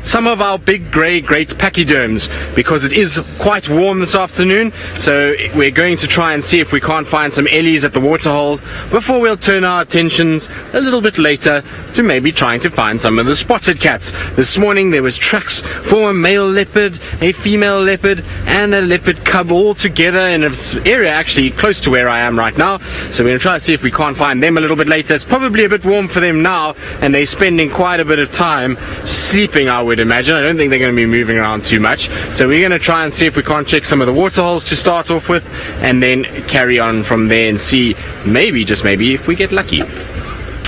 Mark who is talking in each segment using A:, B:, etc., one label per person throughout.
A: some of our big grey great pachyderms, because it is quite warm this afternoon. So we're going to try and see if we can't find some ellies at the waterhole before we'll turn our attentions a little bit later to maybe trying to find some of the spotted cats. This morning there was tracks for a male leopard, a female leopard, and a leopard cub all together in an area actually close to where I am right now. So we're going to try to see if we can't find them a little bit later. It's probably a bit warm for them now, and they're spending quite a bit of time sleeping, I would imagine. I don't think they're going to be moving around too much. So we're going to try and see if we can't check some of the water holes to start off with, and then carry on from there and see, maybe, just maybe, if we get lucky.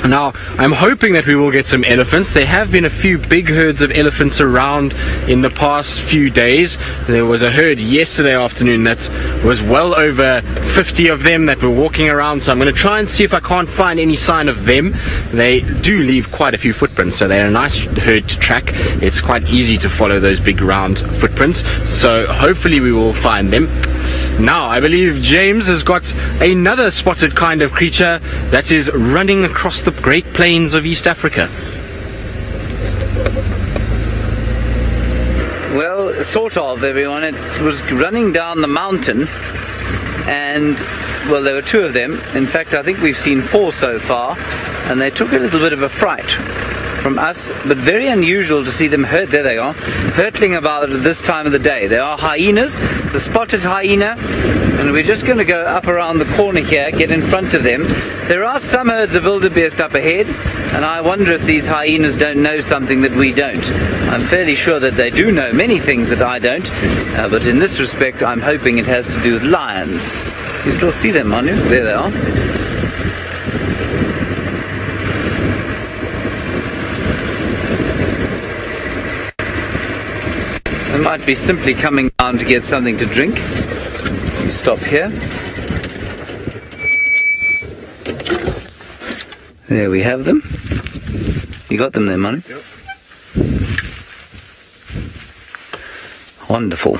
A: Now, I'm hoping that we will get some elephants. There have been a few big herds of elephants around in the past few days. There was a herd yesterday afternoon that was well over 50 of them that were walking around. So I'm going to try and see if I can't find any sign of them. They do leave quite a few footprints, so they're a nice herd to track. It's quite easy to follow those big round footprints. So hopefully we will find them. Now, I believe James has got another spotted kind of creature that is running across the Great Plains of East Africa.
B: Well, sort of, everyone. It was running down the mountain, and, well, there were two of them. In fact, I think we've seen four so far, and they took a little bit of a fright from us, but very unusual to see them there they are, hurtling about at this time of the day. There are hyenas, the spotted hyena, and we're just going to go up around the corner here, get in front of them. There are some herds of wildebeest up ahead, and I wonder if these hyenas don't know something that we don't. I'm fairly sure that they do know many things that I don't, but in this respect I'm hoping it has to do with lions. You still see them, Manu? There they are. They might be simply coming down to get something to drink. We stop here. There we have them. You got them there, Manu?
A: Yep.
B: Wonderful.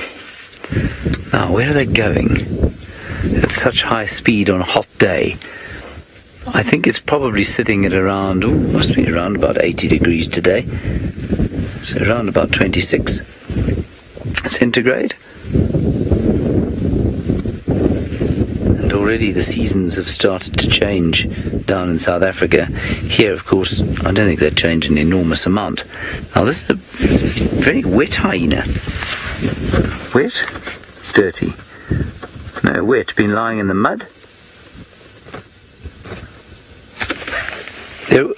B: Now, where are they going at such high speed on a hot day? I think it's probably sitting at around, must be around about 80 degrees today. So around about 26 centigrade. And already the seasons have started to change down in South Africa. Here, of course, I don't think they change an enormous amount. Now this is a very wet hyena. Wet? Dirty. No, wet. Been lying in the mud.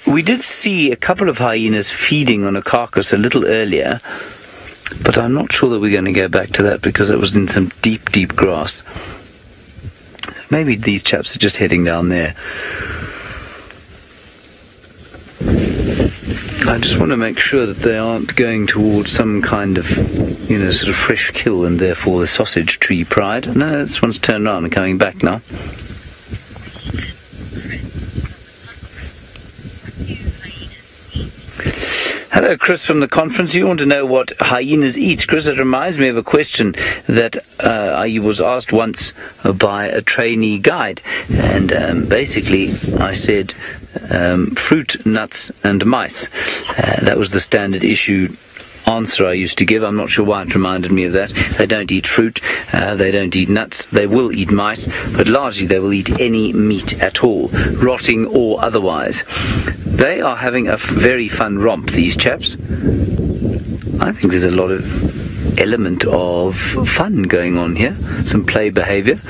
B: We did see a couple of hyenas feeding on a carcass a little earlier, but I'm not sure that we're going to go back to that because it was in some deep, deep grass. Maybe these chaps are just heading down there. I just want to make sure that they aren't going towards some kind of, sort of fresh kill and therefore the sausage tree pride. No, this one's turned around and coming back now. Hello, Chris from the conference. You want to know what hyenas eat. Chris, it reminds me of a question that I was asked once by a trainee guide. And basically, I said fruit, nuts, and mice. That was the standard issue answer I used to give. I'm not sure why it reminded me of that. They don't eat fruit, they don't eat nuts, they will eat mice, but largely they will eat any meat at all, rotting or otherwise. They are having a very fun romp, these chaps. I think there's a lot of element of fun going on here, some play behavior.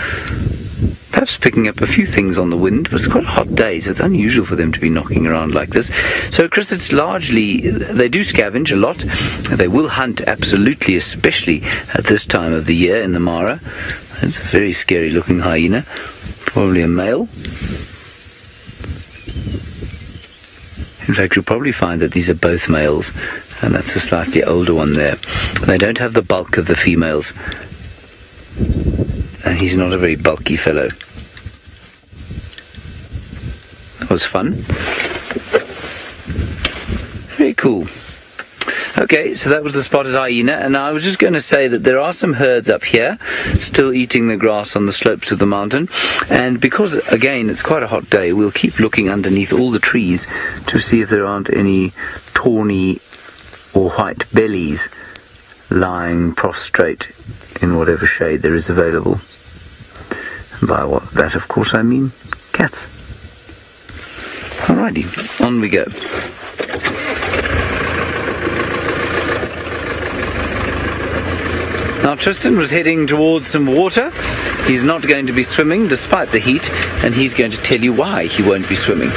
B: Perhaps picking up a few things on the wind, but it's quite a hot day, so it's unusual for them to be knocking around like this. So, Chris, it's largely, they do scavenge a lot. They will hunt, absolutely, especially at this time of the year in the Mara. It's a very scary-looking hyena, probably a male. In fact, you'll probably find that these are both males, and that's a slightly older one there. They don't have the bulk of the females. And he's not a very bulky fellow. That was fun. Very cool. Okay, so that was the spotted hyena, and I was just going to say that there are some herds up here still eating the grass on the slopes of the mountain, and because, again, it's quite a hot day, we'll keep looking underneath all the trees to see if there aren't any tawny or white bellies lying prostrate in whatever shade there is available. And by that, of course, I mean cats. Alrighty, on we go. Now Tristan was heading towards some water. He's not going to be swimming despite the heat, and he's going to tell you why he won't be swimming.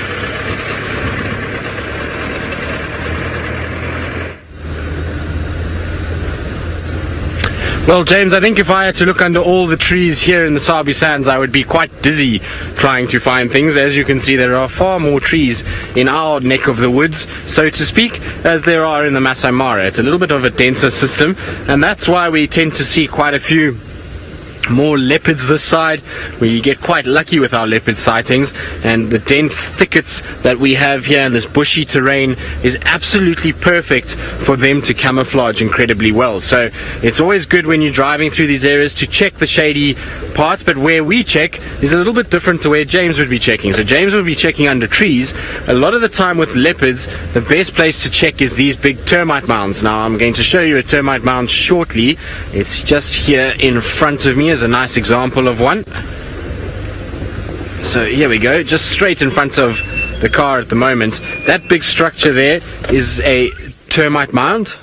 A: Well, James, I think if I had to look under all the trees here in the Sabi Sands, I would be quite dizzy trying to find things. As you can see, there are far more trees in our neck of the woods, so to speak, as there are in the Masai Mara. It's a little bit of a denser system, and that's why we tend to see quite a few more leopards this side. We get quite lucky with our leopard sightings, and the dense thickets that we have here in this bushy terrain is absolutely perfect for them to camouflage incredibly well. So it's always good when you're driving through these areas to check the shady parts, but where we check is a little bit different to where James would be checking. So James would be checking under trees. A lot of the time with leopards, the best place to check is these big termite mounds. Now I'm going to show you a termite mound shortly. It's just here in front of me as a nice example of one. So here we go, just straight in front of the car at the moment. That big structure there is a termite mound,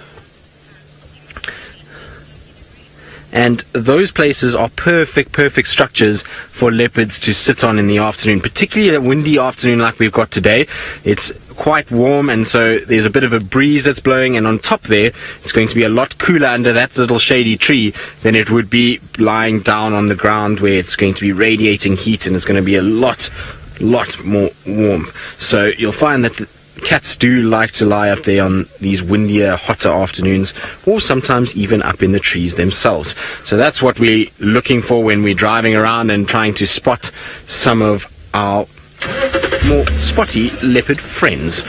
A: and those places are perfect structures for leopards to sit on in the afternoon, particularly a windy afternoon like we've got today. It's quite warm, and so there's a bit of a breeze that's blowing, and on top there it's going to be a lot cooler under that little shady tree than it would be lying down on the ground, where it's going to be radiating heat and it's going to be a lot more warm. So you'll find that cats do like to lie up there on these windier, hotter afternoons, or sometimes even up in the trees themselves. So that's what we're looking for when we're driving around and trying to spot some of our more spotty leopard friends.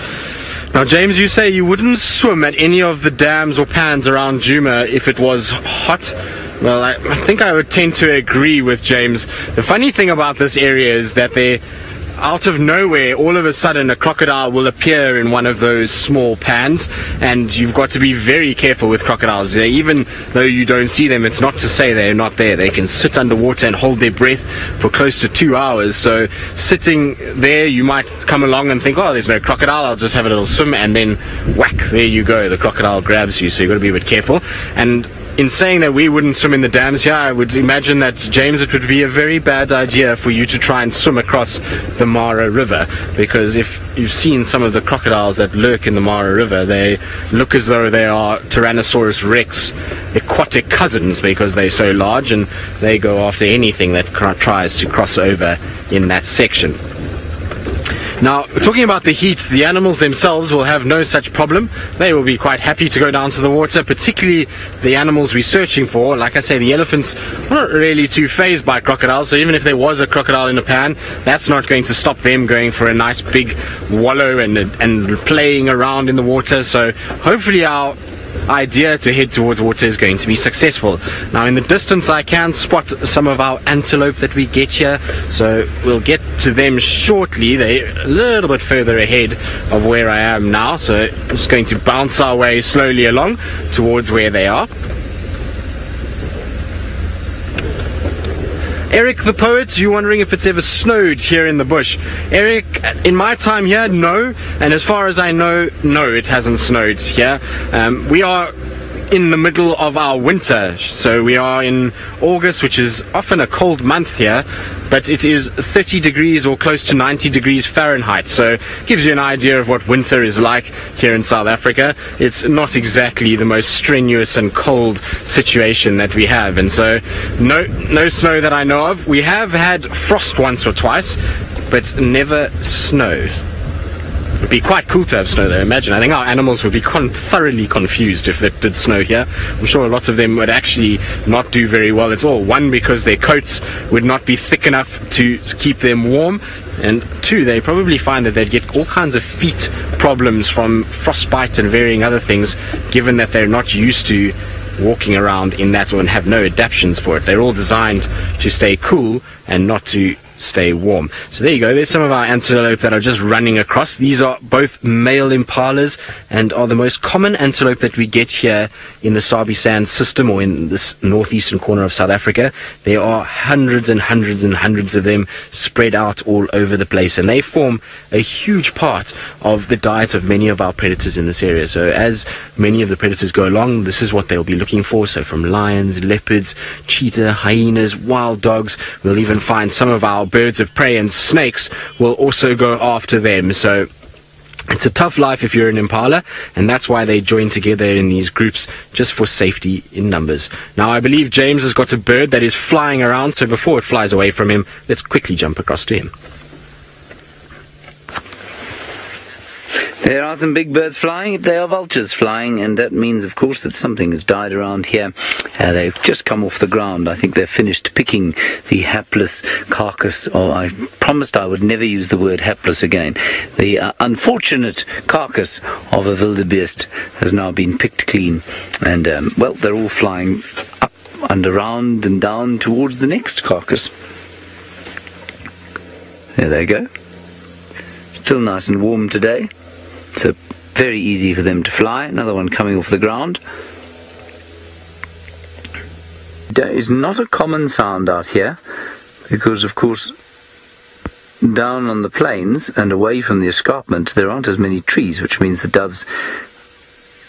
A: Now, James, you say you wouldn't swim at any of the dams or pans around Djuma if it was hot. Well, I think I would tend to agree with James. The funny thing about this area is that out of nowhere, all of a sudden a crocodile will appear in one of those small pans, and you've got to be very careful with crocodiles. Even though you don't see them, it's not to say they're not there. They can sit underwater and hold their breath for close to 2 hours. So sitting there, you might come along and think, oh, there's no crocodile, I'll just have a little swim, and then whack, there you go, the crocodile grabs you. So you've got to be a bit careful. And in saying that we wouldn't swim in the dams here, I would imagine that, James, it would be a very bad idea for you to try and swim across the Mara River, because if you've seen some of the crocodiles that lurk in the Mara River, they look as though they are Tyrannosaurus Rex aquatic cousins, because they're so large and they go after anything that tries to cross over in that section. Now, talking about the heat, the animals themselves will have no such problem. They will be quite happy to go down to the water, particularly the animals we're searching for. Like I say, the elephants are not really too fazed by crocodiles, so even if there was a crocodile in a pan, that's not going to stop them going for a nice big wallow and playing around in the water. So hopefully our idea to head towards water is going to be successful. Now, in the distance I can spot some of our antelope that we get here, so we'll get to them shortly. They're a little bit further ahead of where I am now, so I'm just going to bounce our way slowly along towards where they are. Eric the poet, you're wondering if it's ever snowed here in the bush. Eric, in my time here, no. And as far as I know, no, it hasn't snowed here. We are in the middle of our winter, so we are in August, which is often a cold month here, but it is 30 degrees or close to 90 degrees Fahrenheit, so it gives you an idea of what winter is like here in South Africa. It's not exactly the most strenuous and cold situation that we have, and so no snow that I know of. We have had frost once or twice, but never snow. It would be quite cool to have snow though. Imagine, I think our animals would be thoroughly confused if it did snow here. I'm sure a lot of them would actually not do very well at all. One, because their coats would not be thick enough to keep them warm, and two, they probably find that they'd get all kinds of feet problems from frostbite and varying other things, given that they're not used to walking around in that and have no adaptations for it. They're all designed to stay cool and not to stay warm. So there you go. There's some of our antelope that are just running across. These are both male impalas and are the most common antelope that we get here in the Sabi Sand system, or in this northeastern corner of South Africa. There are hundreds and hundreds and hundreds of them spread out all over the place, and they form a huge part of the diet of many of our predators in this area. So as many of the predators go along, this is what they'll be looking for. So from lions, leopards, cheetah, hyenas, wild dogs, we'll even find some of our birds of prey and snakes will also go after them. So it's a tough life if you're an impala, and that's why they join together in these groups, just for safety in numbers. Now, I believe James has got a bird that is flying around, so before it flies away from him, let's quickly jump across to him.
B: There are some big birds flying. They are vultures flying, and that means, of course, that something has died around here. They've just come off the ground. I think they've finished picking the hapless carcass. Oh, I promised I would never use the word hapless again. The unfortunate carcass of a wildebeest has now been picked clean, and, well, they're all flying up and around and down towards the next carcass. There they go. Still nice and warm today. So very easy for them to fly. Another one coming off the ground. That is not a common sound out here, because of course down on the plains and away from the escarpment there aren't as many trees, which means the doves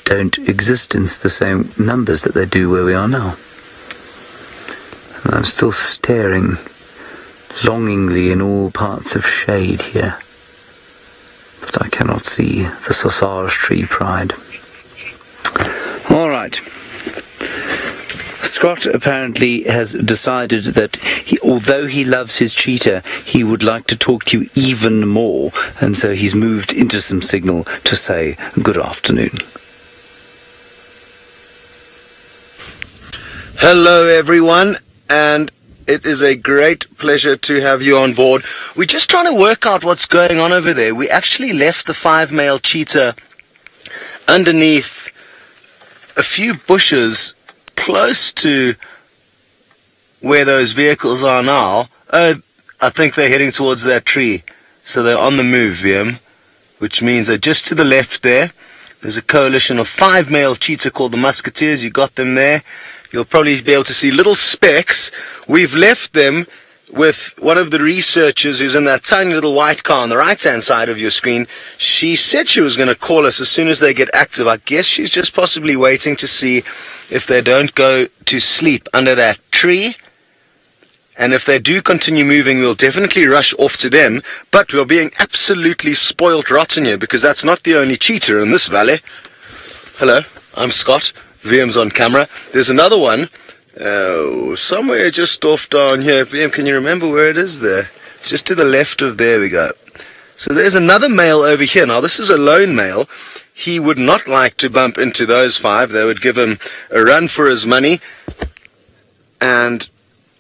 B: don't exist in the same numbers that they do where we are now. And I'm still staring longingly in all parts of shade here, but I cannot see the Sosara tree pride. All right. Scott apparently has decided that although he loves his cheetah, he would like to talk to you even more, and so he's moved into some signal to say good afternoon.
C: Hello everyone, and it is a great pleasure to have you on board. We're just trying to work out what's going on over there. We actually left the 5 male cheetah underneath a few bushes close to where those vehicles are now. I think they're heading towards that tree. So they're on the move, VM, which means they're just to the left there. There's a coalition of 5 male cheetah called the Musketeers. You got them there. You'll probably be able to see little specks. We've left them with one of the researchers who's in that tiny little white car on the right-hand side of your screen. She said she was going to call us as soon as they get active. I guess she's just possibly waiting to see if they don't go to sleep under that tree. And if they do continue moving, we'll definitely rush off to them. But we're being absolutely spoilt rotten here, because that's not the only cheetah in this valley. Hello, I'm Scott. VM's on camera. There's another one somewhere just off down here. VM, can you remember where it is there? It's just to the left of there we go. So there's another male over here. Now this is a lone male. He would not like to bump into those 5. They would give him a run for his money. And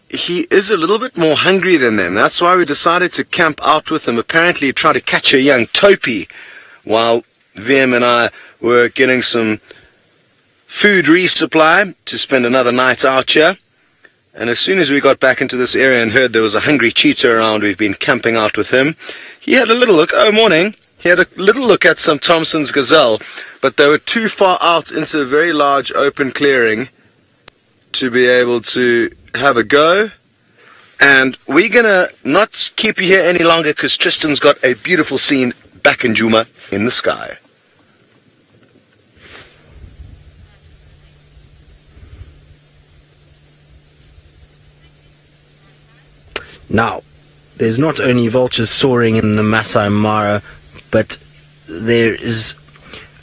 C: he is a little bit more hungry than them. That's why we decided to camp out with him. Apparently try to catch a young topi while VM and I were getting some food resupply to spend another night out here. And as soon as we got back into this area and heard there was a hungry cheetah around, we've been camping out with him. He had a little look. Oh, morning. He had a little look at some Thompson's gazelle, but they were too far out into a very large open clearing to be able to have a go. And we're gonna not keep you here any longer, because Tristan's got a beautiful scene back in Djuma in the sky.
A: Now, there's not only vultures soaring in the Masai Mara, but there is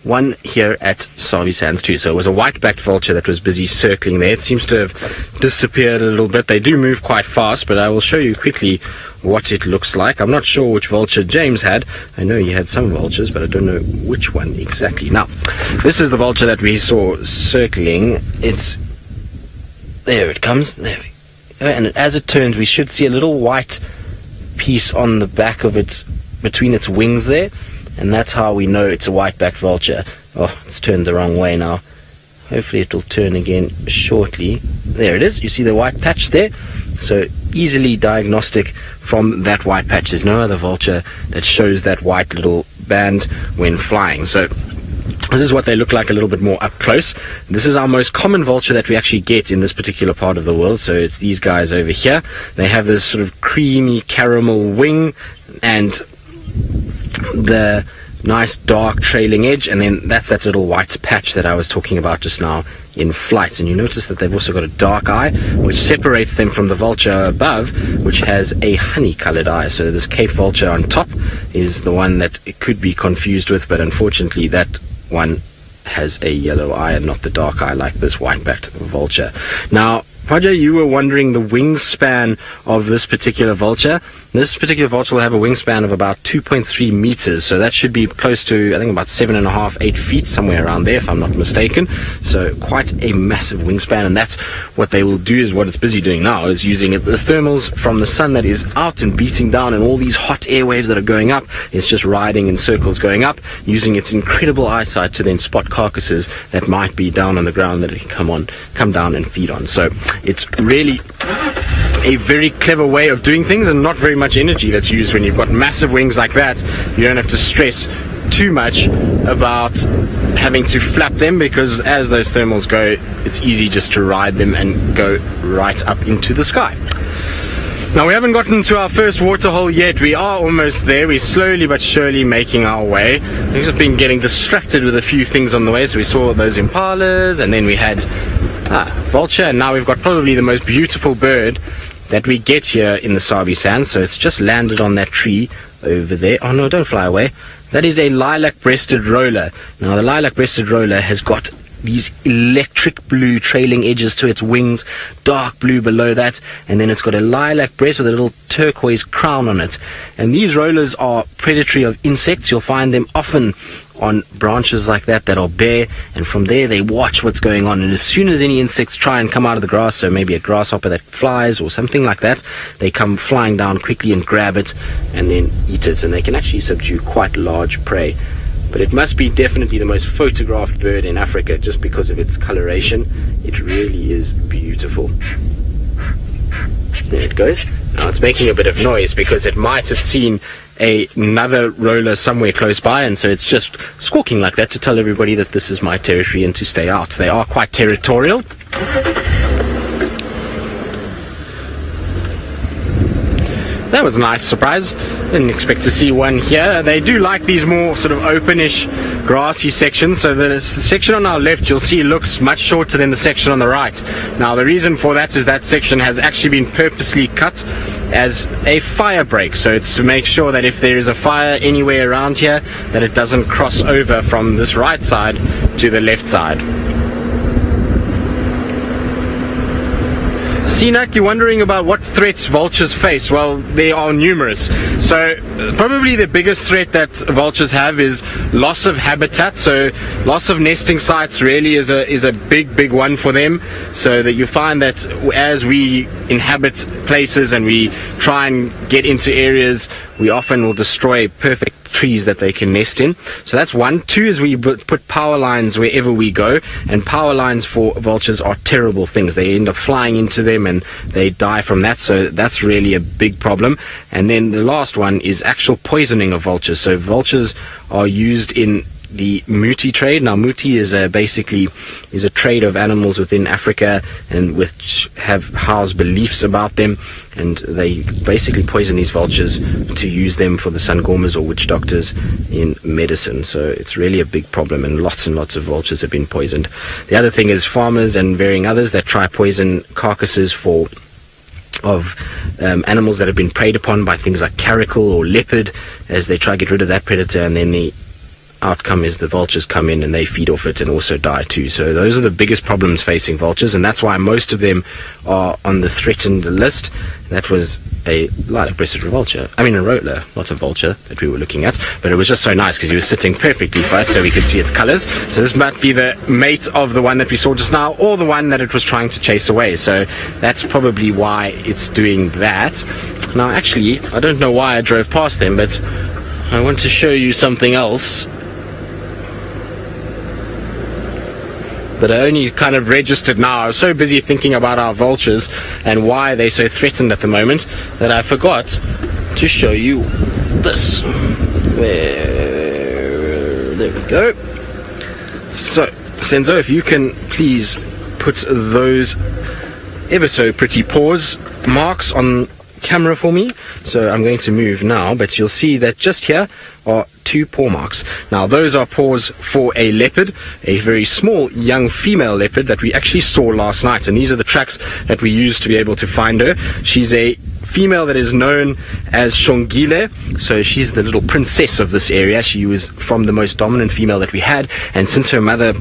A: one here at Sabi Sands too. So it was a white-backed vulture that was busy circling there. It seems to have disappeared a little bit. They do move quite fast, but I will show you quickly what it looks like. I'm not sure which vulture James had. I know he had some vultures, but I don't know which one exactly. Now, this is the vulture that we saw circling. There it comes. There we go. And as it turns, we should see a little white piece on the back of its, between its wings there, and that's how we know it's a white-backed vulture. Oh, it's turned the wrong way now. Hopefully it will turn again shortly. There it is. You see the white patch there? So easily diagnostic from that white patch. There's no other vulture that shows that white little band when flying. So this is what they look like a little bit more up close. This is our most common vulture that we actually get in this particular part of the world. So it's these guys over here. They have this sort of creamy caramel wing and the nice dark trailing edge, and then that's that little white patch that I was talking about just now in flight. And you notice that they've also got a dark eye which separates them from the vulture above, which has a honey colored eye. So this Cape vulture on top is the one that it could be confused with, but unfortunately that one has a yellow eye and not the dark eye like this white-backed vulture. Now, Paja, you were wondering the wingspan of this particular vulture. This particular vulture will have a wingspan of about 2.3 meters, so that should be close to, I think, about 7.5, 8 feet, somewhere around there, if I'm not mistaken. So quite a massive wingspan, and that's what they will do, is what it's busy doing now, is using the thermals from the sun that is out and beating down, and all these hot air waves that are going up. It's just riding in circles going up, using its incredible eyesight to then spot carcasses that might be down on the ground that it can come down and feed on. So it's really a very clever way of doing things, and not very much energy that's used. When you've got massive wings like that, you don't have to stress too much about having to flap them, because as those thermals go, it's easy just to ride them and go right up into the sky. Now, we haven't gotten to our first waterhole yet. We are almost there. We're slowly but surely making our way. We've just been getting distracted with a few things on the way. So we saw those impalas, and then we had vulture, and now we've got probably the most beautiful bird that we get here in the Sabi Sands. So it's just landed on that tree over there. Oh no, don't fly away. That is a lilac-breasted roller. Now, the lilac-breasted roller has got these electric blue trailing edges to its wings, dark blue below that, and then it's got a lilac breast with a little turquoise crown on it. And these rollers are predatory of insects. You'll find them often on branches like that are bare, and from there they watch what's going on, and as soon as any insects try and come out of the grass, so maybe a grasshopper that flies or something like that, they come flying down quickly and grab it and then eat it, and they can actually subdue quite large prey. But it must be definitely the most photographed bird in Africa just because of its coloration. It really is beautiful. There it goes. Now it's making a bit of noise because it might have seen another roller somewhere close by, and so it's just squawking like that to tell everybody that this is my territory and to stay out. They are quite territorial. That was a nice surprise. Didn't expect to see one here. They do like these more sort of openish grassy sections. So the section on our left, you'll see, looks much shorter than the section on the right. Now the reason for that is that section has actually been purposely cut as a fire break. So it's to make sure that if there is a fire anywhere around here, that it doesn't cross over from this right side to the left side. Sinak, you're wondering about what threats vultures face. Well, there are numerous. So probably the biggest threat that vultures have is loss of habitat. So loss of nesting sites really is a big one for them. So that you find that as we inhabit places and we try and get into areas, we often will destroy perfect trees that they can nest in. So that's one. Two is we put power lines wherever we go, and power lines for vultures are terrible things. They end up flying into them and they die from that, so that's really a big problem. And then the last one is actual poisoning of vultures. So vultures are used in the muti trade. Now muti is basically a trade of animals within Africa, and which house beliefs about them, and they basically poison these vultures to use them for the sangomas or witch doctors in medicine. So it's really a big problem, and lots of vultures have been poisoned. The other thing is farmers and varying others that try poison carcasses of animals that have been preyed upon by things like caracal or leopard, as they try to get rid of that predator, and then the outcome is the vultures come in and they feed off it and also die too. So those are the biggest problems facing vultures, and that's why most of them are on the threatened list. That was a lilac-breasted vulture. I mean a roller, not a vulture that we were looking at, but it was just so nice because he was sitting perfectly for us so we could see its colors. So this might be the mate of the one that we saw just now, or the one that it was trying to chase away. So that's probably why it's doing that. Now actually, I don't know why I drove past them, but I want to show you something else. but I only kind of registered now. I was so busy thinking about our vultures and why they're so threatened at the moment that I forgot to show you this. There we go. So, Senzo, if you can please put those ever so pretty paws marks on camera for me. So I'm going to move now, but you'll see that just here are 2 paw marks. Now those are paws for a leopard, a very small young female leopard that we actually saw last night, and these are the tracks that we used to be able to find her. She's a female that is known as Shongile, so she's the little princess of this area. She was from the most dominant female that we had, and since her mother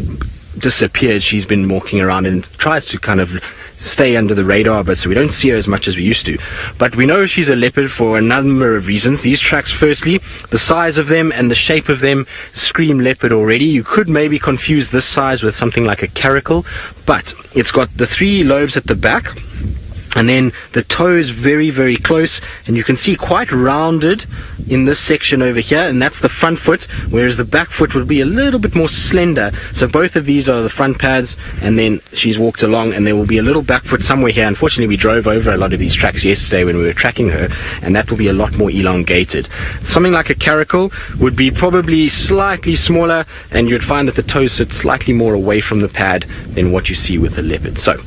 A: disappeared, she's been walking around and tries to kind of stay under the radar, but so we don't see her as much as we used to. But we know she's a leopard for a number of reasons. These tracks, firstly, the size of them and the shape of them scream leopard already. You could maybe confuse this size with something like a caracal, but it's got the 3 lobes at the back, and then the toes very, very close, and you can see quite rounded in this section over here, and that's the front foot, whereas the back foot would be a little bit more slender. So both of these are the front pads, and then she's walked along, and there will be a little back foot somewhere here. Unfortunately, we drove over a lot of these tracks yesterday when we were tracking her, and that will be a lot more elongated. Something like a caracal would be probably slightly smaller, and you'd find that the toes sit slightly more away from the pad than what you see with the leopard. So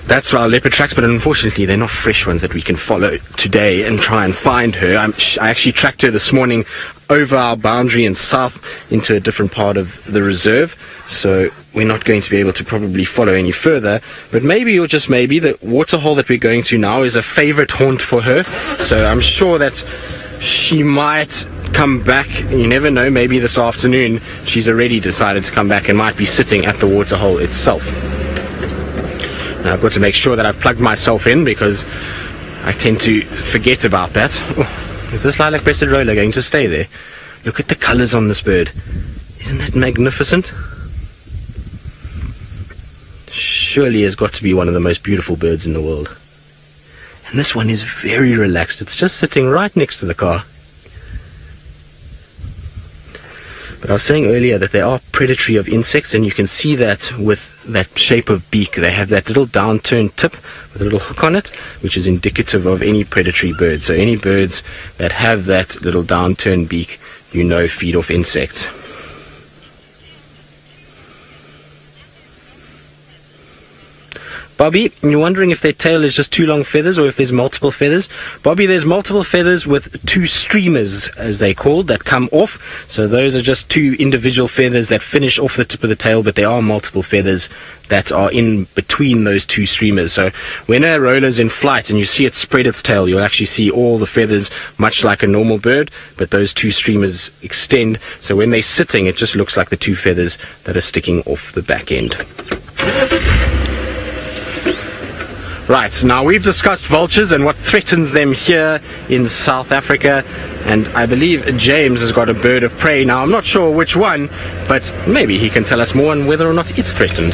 A: that's our leopard tracks, but unfortunately they're not fresh ones that we can follow today and try and find her. I actually tracked her this morning over our boundary and south into a different part of the reserve, so we're not going to be able to probably follow any further. But maybe, or just maybe, the waterhole that we're going to now is a favorite haunt for her, so I'm sure that she might come back. You never know, maybe this afternoon she's already decided to come back and might be sitting at the waterhole itself. Now, I've got to make sure that I've plugged myself in because I tend to forget about that. Oh, is this lilac-breasted roller going to stay there? Look at the colors on this bird. Isn't that magnificent? Surely has got to be one of the most beautiful birds in the world. And this one is very relaxed. It's just sitting right next to the car. But I was saying earlier that they are predatory of insects, and you can see that with that shape of beak. They have that little downturned tip with a little hook on it, which is indicative of any predatory bird. So any birds that have that little downturned beak, you know, feed off insects. Bobby, you're wondering if their tail is just 2 long feathers or if there's multiple feathers. Bobby, there's multiple feathers with 2 streamers, as they called, that come off. So those are just 2 individual feathers that finish off the tip of the tail, but there are multiple feathers that are in between those 2 streamers. So when a roller's in flight and you see it spread its tail, you'll actually see all the feathers much like a normal bird, but those 2 streamers extend. So when they're sitting, it just looks like the 2 feathers that are sticking off the back end. Right, now we've discussed vultures and what threatens them here in South Africa, and I believe James has got a bird of prey. Now I'm not sure which one, but maybe he can tell us more on whether or not it's threatened.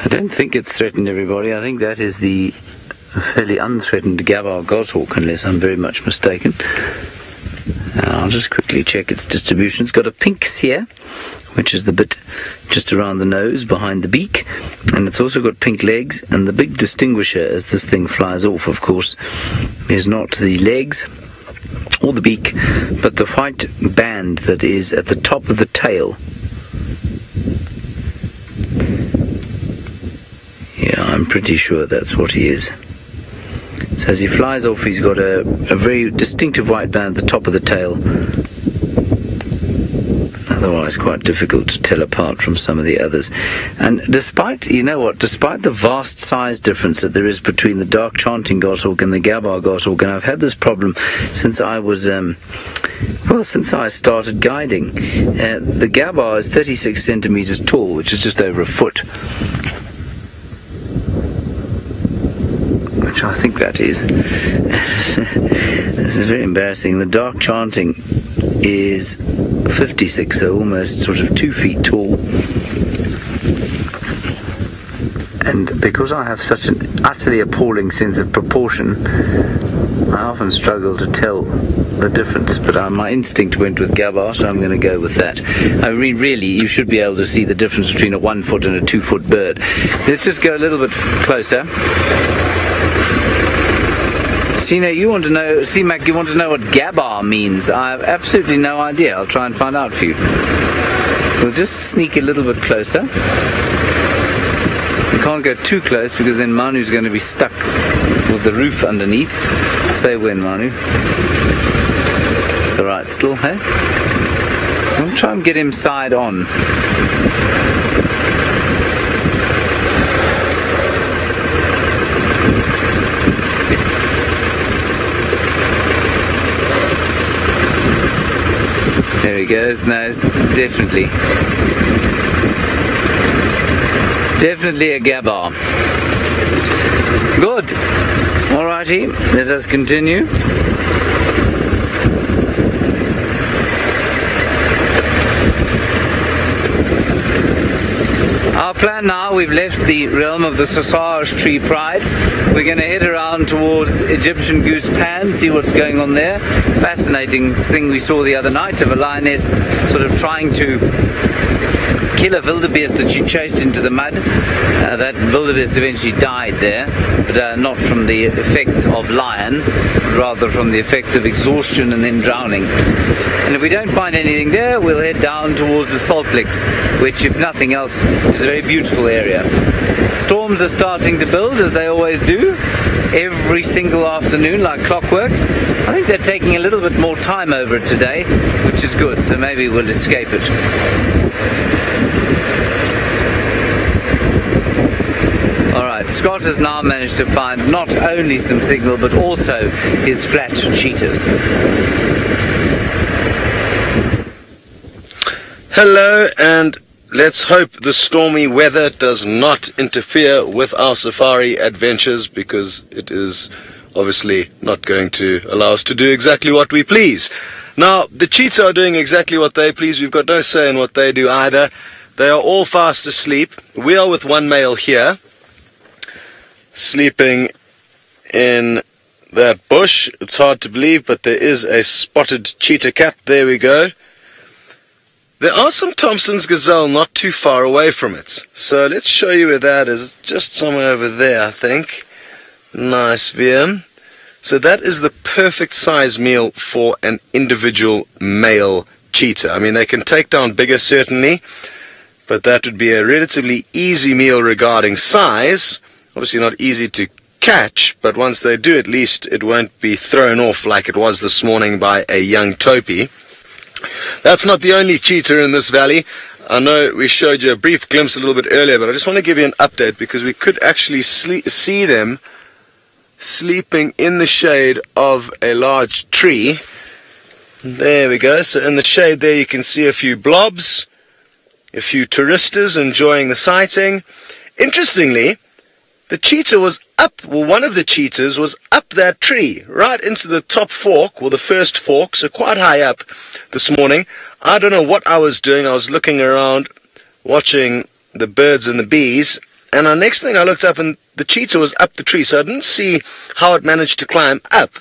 B: I don't think it's threatened, everybody. I think that is the fairly unthreatened Gabar goshawk, unless I'm very much mistaken. I'll just quickly check its distribution. It's got a pink cere, which is the bit just around the nose, behind the beak, and it's also got pink legs, and the big distinguisher as this thing flies off, of course, is not the legs or the beak, but the white band that is at the top of the tail. Yeah, I'm pretty sure that's what he is. So as he flies off, he's got a very distinctive white band at the top of the tail. Otherwise quite difficult to tell apart from some of the others. And despite, you know what, despite the vast size difference that there is between the dark chanting goshawk and the Gabar goshawk, and I've had this problem since I was, since I started guiding. The Gabar is 36 centimeters tall, which is just over a foot. Which I think that is. This is very embarrassing. The dark chanting is 56, so almost sort of 2 feet tall. And because I have such an utterly appalling sense of proportion, I often struggle to tell the difference, but my instinct went with Gabar, so I'm going to go with that. I mean, really, you should be able to see the difference between a 1 foot and a 2 foot bird. Let's just go a little bit closer. Sina, you want to know, C-Mac, you want to know what Gabar means? I have absolutely no idea. I'll try and find out for you. We'll just sneak a little bit closer. We can't go too close because then Manu's going to be stuck with the roof underneath. Say when, Manu. It's alright still, hey? We'll try and get him side on. There he goes. No, definitely a Gabar. Good. Alrighty, let us continue. Our plan now, we've left the realm of the Sausage Tree Pride. We're going to head around towards Egyptian Goose Pan, see what's going on there. Fascinating thing we saw the other night of a lioness sort of trying to kill a wildebeest that she chased into the mud. That wildebeest eventually died there, but not from the effects of lion, but rather from the effects of exhaustion and then drowning. And if we don't find anything there, we'll head down towards the salt licks, which, if nothing else, is a very beautiful area. Storms are starting to build, as they always do, every single afternoon, like clockwork. I think they're taking a little bit more time over it today, which is good, so maybe we'll escape it. Alright, Scott has now managed to find not only some signal, but also his flat cheetahs.
C: Hello, and let's hope the stormy weather does not interfere with our safari adventures, because it is obviously not going to allow us to do exactly what we please. Now, the cheetah are doing exactly what they please. We've got no say in what they do either. They are all fast asleep. We are with one male here, sleeping in that bush. It's hard to believe, but there is a spotted cheetah cat. There we go. There are some Thompson's gazelle not too far away from it. So let's show you where that is. It's just somewhere over there, I think. Nice view. So that is the perfect size meal for an individual male cheetah. I mean, they can take down bigger, certainly, but that would be a relatively easy meal regarding size. Obviously not easy to catch, but once they do, at least it won't be thrown off like it was this morning by a young topi. That's not the only cheetah in this valley. I know we showed you a brief glimpse a little bit earlier, but I just want to give you an update, because we could actually see them sleeping in the shade of a large tree. There we go. So in the shade there you can see a few blobs, a few touristas enjoying the sighting. Interestingly, the cheetah was up, well, one of the cheetahs was up that tree, right into the top fork, or the first fork, so quite high up this morning. I don't know what I was doing. I was looking around, watching the birds and the bees, and the next thing I looked up, and the cheetah was up the tree, so I didn't see how it managed to climb up,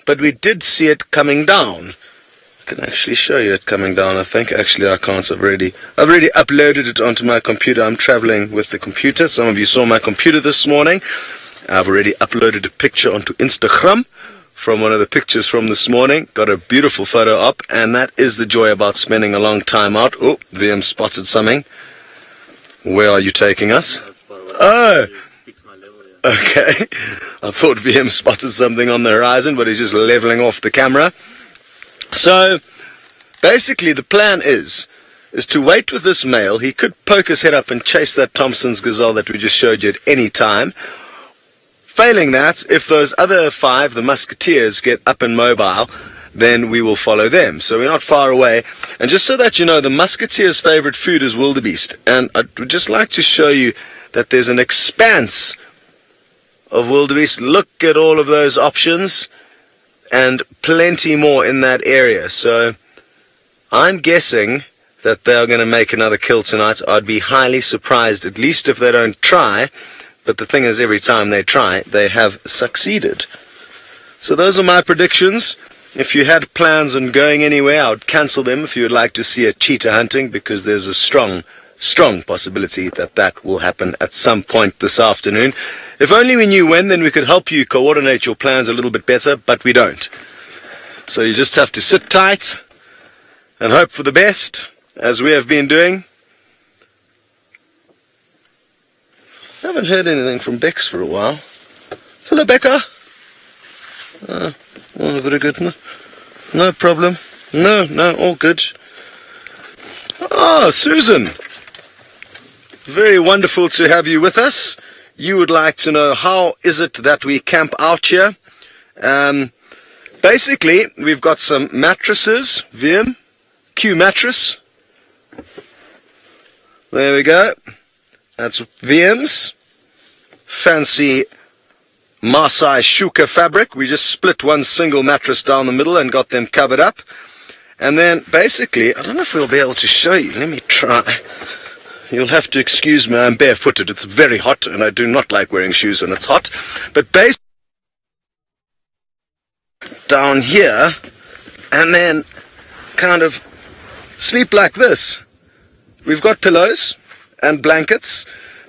C: but we did see it coming down. I can actually show you it coming down, I think. Actually, I can't. I've already uploaded it onto my computer. I'm traveling with the computer. Some of you saw my computer this morning. I've already uploaded a picture onto Instagram from one of the pictures from this morning. Got a beautiful photo up, and that is the joy about spending a long time out. Oh, VM spotted something. Where are you taking us? Oh! Okay. I thought VM spotted something on the horizon, but he's just leveling off the camera. So, basically the plan is to wait with this male. He could poke his head up and chase that Thompson's gazelle that we just showed you at any time. Failing that, if those other 5, the musketeers, get up and mobile, then we will follow them. So we're not far away. And just so that you know, the musketeers' favorite food is wildebeest. And I would just like to show you that there's an expanse of wildebeest. Look at all of those options, and plenty more in that area. So I'm guessing that they're going to make another kill tonight. I'd be highly surprised, at least if they don't try. But the thing is, every time they try, they have succeeded. So those are my predictions. If you had plans on going anywhere, I would cancel them if you would like to see a cheetah hunting, because there's a strong possibility that that will happen at some point this afternoon. If only we knew when, then we could help you coordinate your plans a little bit better, but we don't. So you just have to sit tight and hope for the best, as we have been doing. I haven't heard anything from Bex for a while. Hello, Becca. Oh, very good. No problem. No, all good. Ah, Susan. Very wonderful to have you with us. You would like to know, how is it that we camp out here? Basically, we've got some mattresses. VM, Q mattress. There we go. That's VM's fancy Maasai Shuka fabric. We just split one single mattress down the middle and got them covered up. And then basically, I don't know if we'll be able to show you. Let me try. You'll have to excuse me, I'm barefooted. It's very hot and I do not like wearing shoes when it's hot. But basically, down here, and then kind of sleep like this. We've got pillows and blankets,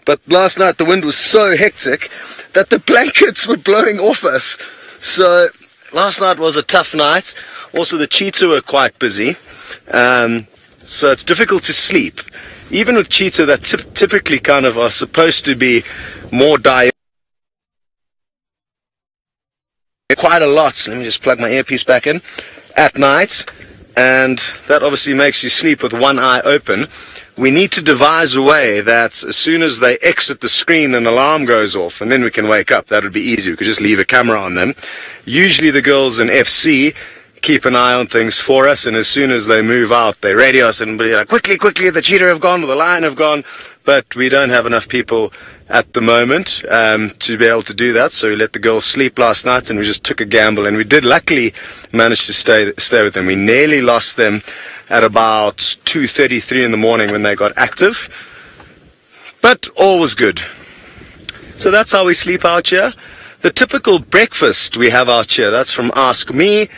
C: but last night the wind was so hectic that the blankets were blowing off us. So last night was a tough night. Also the cheetah were quite busy, so it's difficult to sleep. Even with cheetah that typically kind of are supposed to be more quite a lot. Let me just plug my earpiece back in at night, and that obviously makes you sleep with one eye open. We need to devise a way that as soon as they exit the screen, an alarm goes off, and then we can wake up. That would be easy. We could just leave a camera on them. Usually the girls in FC keep an eye on things for us, and as soon as they move out, they radio us and be like, quickly, the cheetah have gone, or the lion have gone. But we don't have enough people at the moment to be able to do that, so we let the girls sleep last night, and we just took a gamble, and we did luckily manage to stay with them. We nearly lost them at about 2:33 in the morning when they got active, but all was good. So that's how we sleep out here. The typical breakfast we have out here, that's from Ask Me.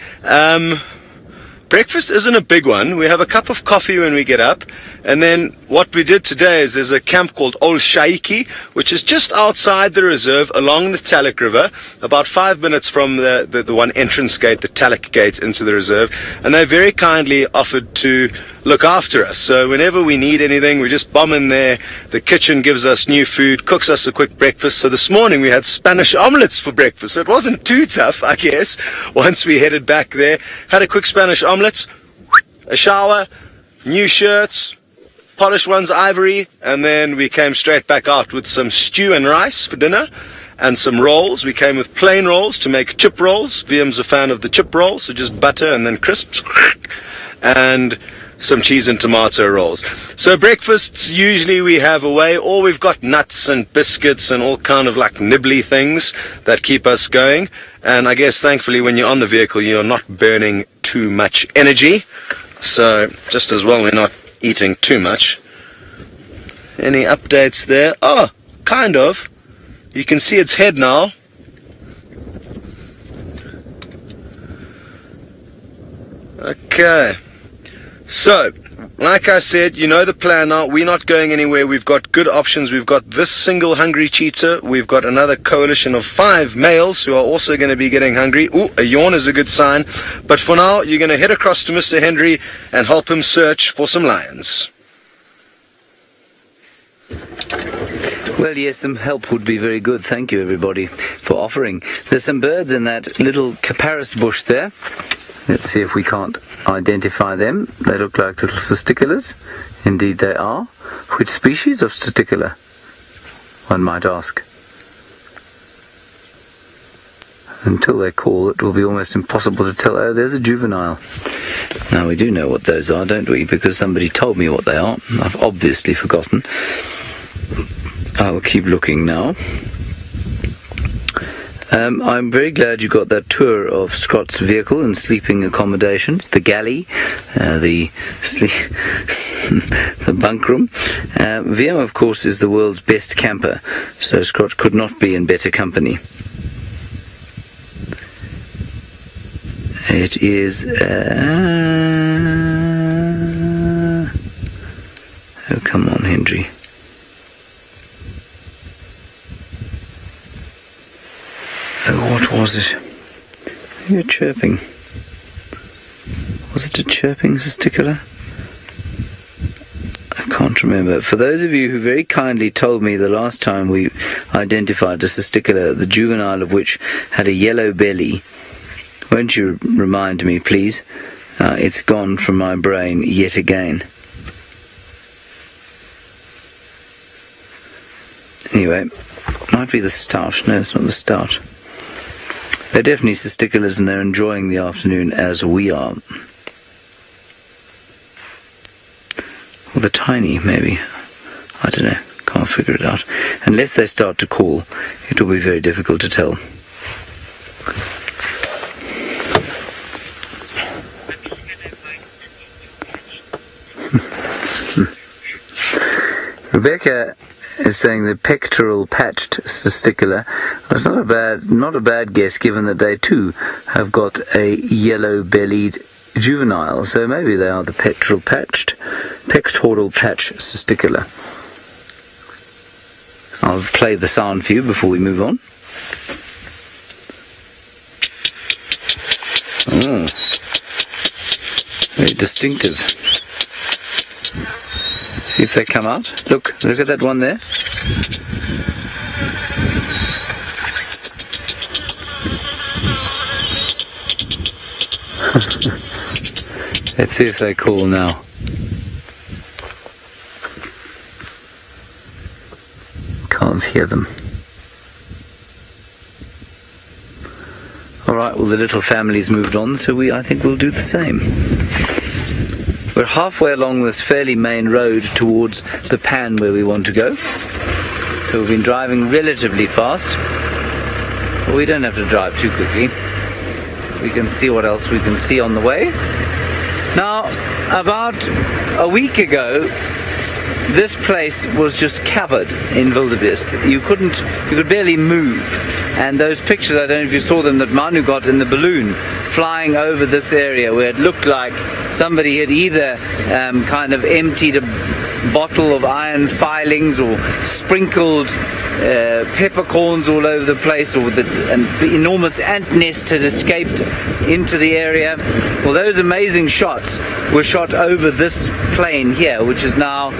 C: Breakfast isn't a big one. We have a cup of coffee when we get up, and then what we did today is there's a camp called Old Shaiki, which is just outside the reserve along the Talek River, about 5 minutes from the one entrance gate, the Talek gate into the reserve, and they very kindly offered to look after us. So whenever we need anything, we just bomb in there. The kitchen gives us new food, cooks us a quick breakfast. So this morning we had Spanish omelets for breakfast, so it wasn't too tough, I guess. Once we headed back there, had a quick Spanish omelette, a shower, new shirts, polished ones, ivory, and then we came straight back out with some stew and rice for dinner and some rolls. We came with plain rolls to make chip rolls. VM's a fan of the chip rolls, so just butter and then crisps, and some cheese and tomato rolls. So breakfasts usually we have away, or we've got nuts and biscuits and all kind of like nibbly things that keep us going. And I guess thankfully when you're on the vehicle, you're not burning too much energy, so just as well we're not eating too much. Any updates there? Oh, kind of. You can see its head now. Okay. So, like I said, you know the plan now. We're not going anywhere. We've got good options. We've got this single hungry cheetah. We've got another coalition of 5 males who are also going to be getting hungry. Ooh, a yawn is a good sign. But for now, you're going to head across to Mr. Henry and help him search for some lions.
B: Well, yes, some help would be very good. Thank you, everybody, for offering. There's some birds in that little capparis bush there. Let's see if we can't identify them. They look like little cisticolas. Indeed they are. Which species of cisticola, one might ask? Until they call, it will be almost impossible to tell. Oh, there's a juvenile. Now, we do know what those are, don't we? Because somebody told me what they are. I've obviously forgotten. I will keep looking now. I'm very glad you got that tour of Scott's vehicle and sleeping accommodations, the galley, the bunk room. VM, of course, is the world's best camper, so Scott could not be in better company. It is... oh, come on, Hendry. Oh, what was it? You're chirping. Was it a chirping testicular? I can't remember. For those of you who very kindly told me the last time we identified a testicular, the juvenile of which had a yellow belly, won't you remind me, please? It's gone from my brain yet again. Anyway, might be the start. No, it's not the start. They're definitely testiculars and they're enjoying the afternoon as we are. Or the tiny, maybe. I don't know. Can't figure it out. Unless they start to call, it will be very difficult to tell. Rebecca is saying the pectoral patched testicular. It's not a bad guess, given that they too have got a yellow-bellied juvenile. So maybe they are the pectoral patch testicular. I'll play the sound for you before we move on. Oh, very distinctive. See if they come out. Look at that one there. Let's see if they call now. Can't hear them. Alright, well the little family's moved on, so I think we'll do the same. We're halfway along this fairly main road towards the pan where we want to go. So we've been driving relatively fast. But we don't have to drive too quickly. We can see what else we can see on the way. Now, about a week ago, this place was just covered in wildebeest. You could barely move. And those pictures, I don't know if you saw them, that Manu got in the balloon flying over this area, where it looked like somebody had either kind of emptied a bottle of iron filings or sprinkled peppercorns all over the place, or an enormous ant nest had escaped into the area. Well, those amazing shots were shot over this plain here, which is now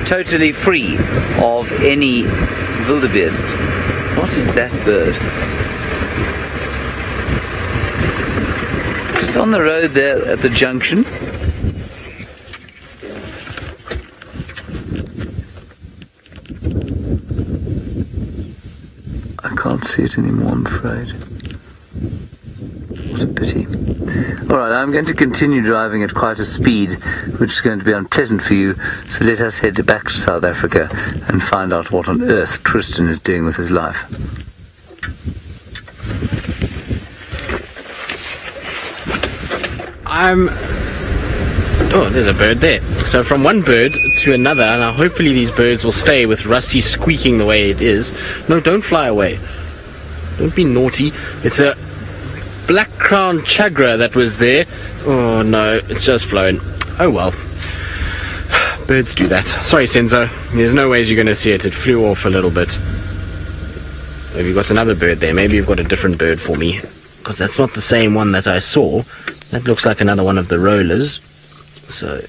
B: totally free of any wildebeest. What is that bird? Just on the road there at the junction. I can't see it anymore, I'm afraid. What a pity. Alright, I'm going to continue driving at quite a speed, which is going to be unpleasant for you, so let us head back to South Africa and find out what on earth Tristan is doing with his life.
A: Oh, there's a bird there. So from one bird to another, and hopefully these birds will stay with Rusty squeaking the way it is. No, don't fly away. Don't be naughty. It's a black-crowned chagra that was there. Oh no, it's just flown. Oh well. Birds do that. Sorry, Senzo. There's no ways you're going to see it. It flew off a little bit. Maybe you've got another bird there. Maybe you've got a different bird for me. Because that's not the same one that I saw. That looks like another one of the rollers. So,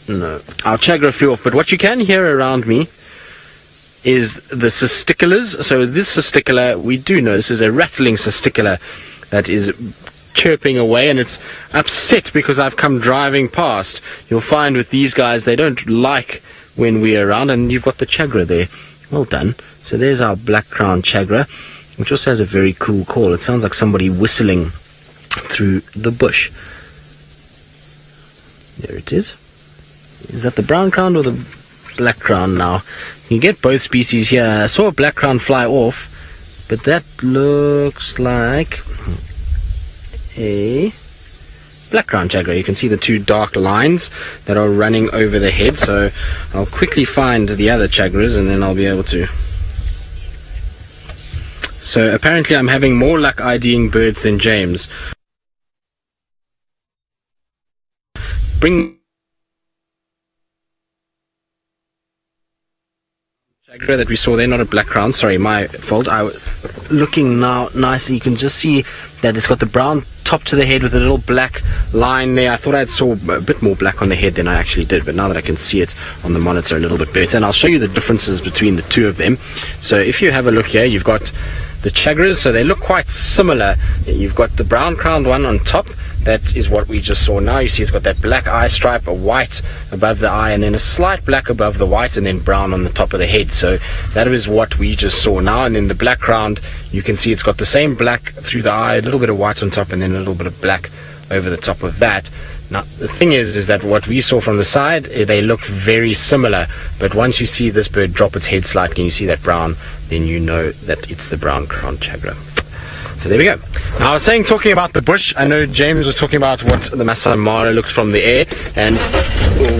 A: no. Our chagra flew off. But what you can hear around me is the testiculars. So this testicular, we do know this is a rattling testicular that is chirping away, and it's upset because I've come driving past. You'll find with these guys, they don't like when we're around, and you've got the chagra there. Well done. So there's our black-crowned chagra, which also has a very cool call. It sounds like somebody whistling through the bush. There it is. Is that the brown crown or the black crown now? You get both species here. I saw a black crown fly off, but that looks like a black crown chagra. You can see the two dark lines that are running over the head. So I'll quickly find the other chagras and then I'll be able to. So apparently I'm having more luck IDing birds than James. bring Chagra that we saw there, not a black crown, sorry, my fault. I was looking now nicely, you can just see that it's got the brown top to the head with a little black line there. I thought I saw a bit more black on the head than I actually did, but now that I can see it on the monitor a little bit better, and I'll show you the differences between the two of them. So if you have a look here, you've got the Chagras, so they look quite similar. You've got the brown crowned one on top. That is what we just saw now. You see it's got that black eye stripe, a white above the eye, and then a slight black above the white, and then brown on the top of the head. So that is what we just saw now. And then the black crowned, you can see it's got the same black through the eye, a little bit of white on top, and then a little bit of black over the top of that. Now the thing is that what we saw from the side, they look very similar, but once you see this bird drop its head slightly and you see that brown, then you know that it's the brown crowned Chagra. So there we go. Now I was saying, talking about the bush, I know James was talking about what the Masai Mara looks from the air, and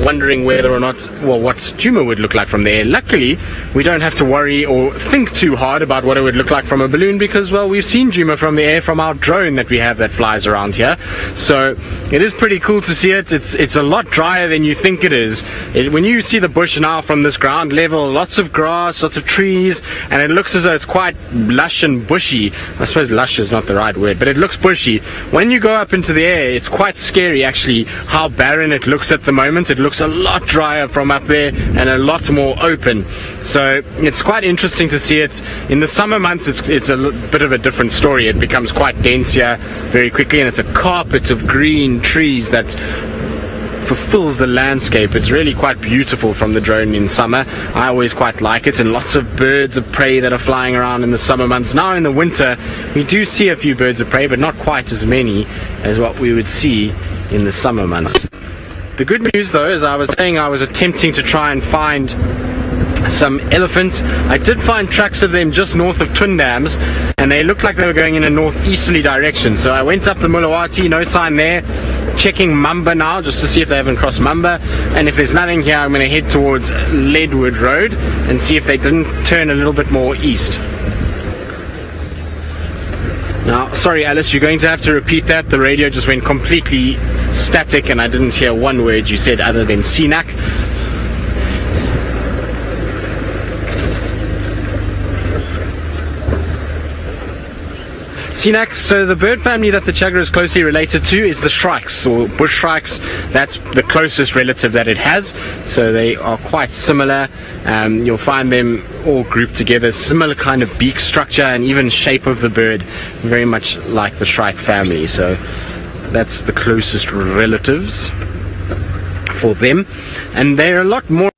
A: wondering whether or not, well, what Djuma would look like from the air. Luckily, we don't have to worry or think too hard about what it would look like from a balloon, because, well, we've seen Djuma from the air from our drone that we have that flies around here. So it is pretty cool to see it. It's a lot drier than you think it is. When you see the bush now from this ground level, lots of grass, lots of trees, and it looks as though it's quite lush and bushy. I suppose lush is not the right word, but it looks bushy. When you go up into the air, it's quite scary actually how barren it looks at the moment. It looks a lot drier from up there and a lot more open. So it's quite interesting to see it. In the summer months, it's a bit of a different story. It becomes quite dense here very quickly, and it's a carpet of green trees that fulfills the landscape. It's really quite beautiful from the drone in summer. I always quite like it, and lots of birds of prey that are flying around in the summer months. Now in the winter we do see a few birds of prey, but not quite as many as what we would see in the summer months. The good news though, as I was saying, I was attempting to try and find some elephants. I did find tracks of them just north of Twin Dams, and they looked like they were going in a northeasterly direction. So I went up the Mulawati, no sign there. Checking Mamba now just to see if they haven't crossed Mamba, and if there's nothing here, I'm going to head towards Leadwood Road and see if they didn't turn a little bit more east. Now, sorry Alice, you're going to have to repeat that. The radio just went completely static and I didn't hear one word you said other than Sinak. Sinak, so the bird family that the Chagra is closely related to is the shrikes, or bush shrikes. That's the closest relative that it has, so they are quite similar. You'll find them all grouped together, similar kind of beak structure and even shape of the bird, very much like the shrike family. So that's the closest relatives for them, and they're a lot more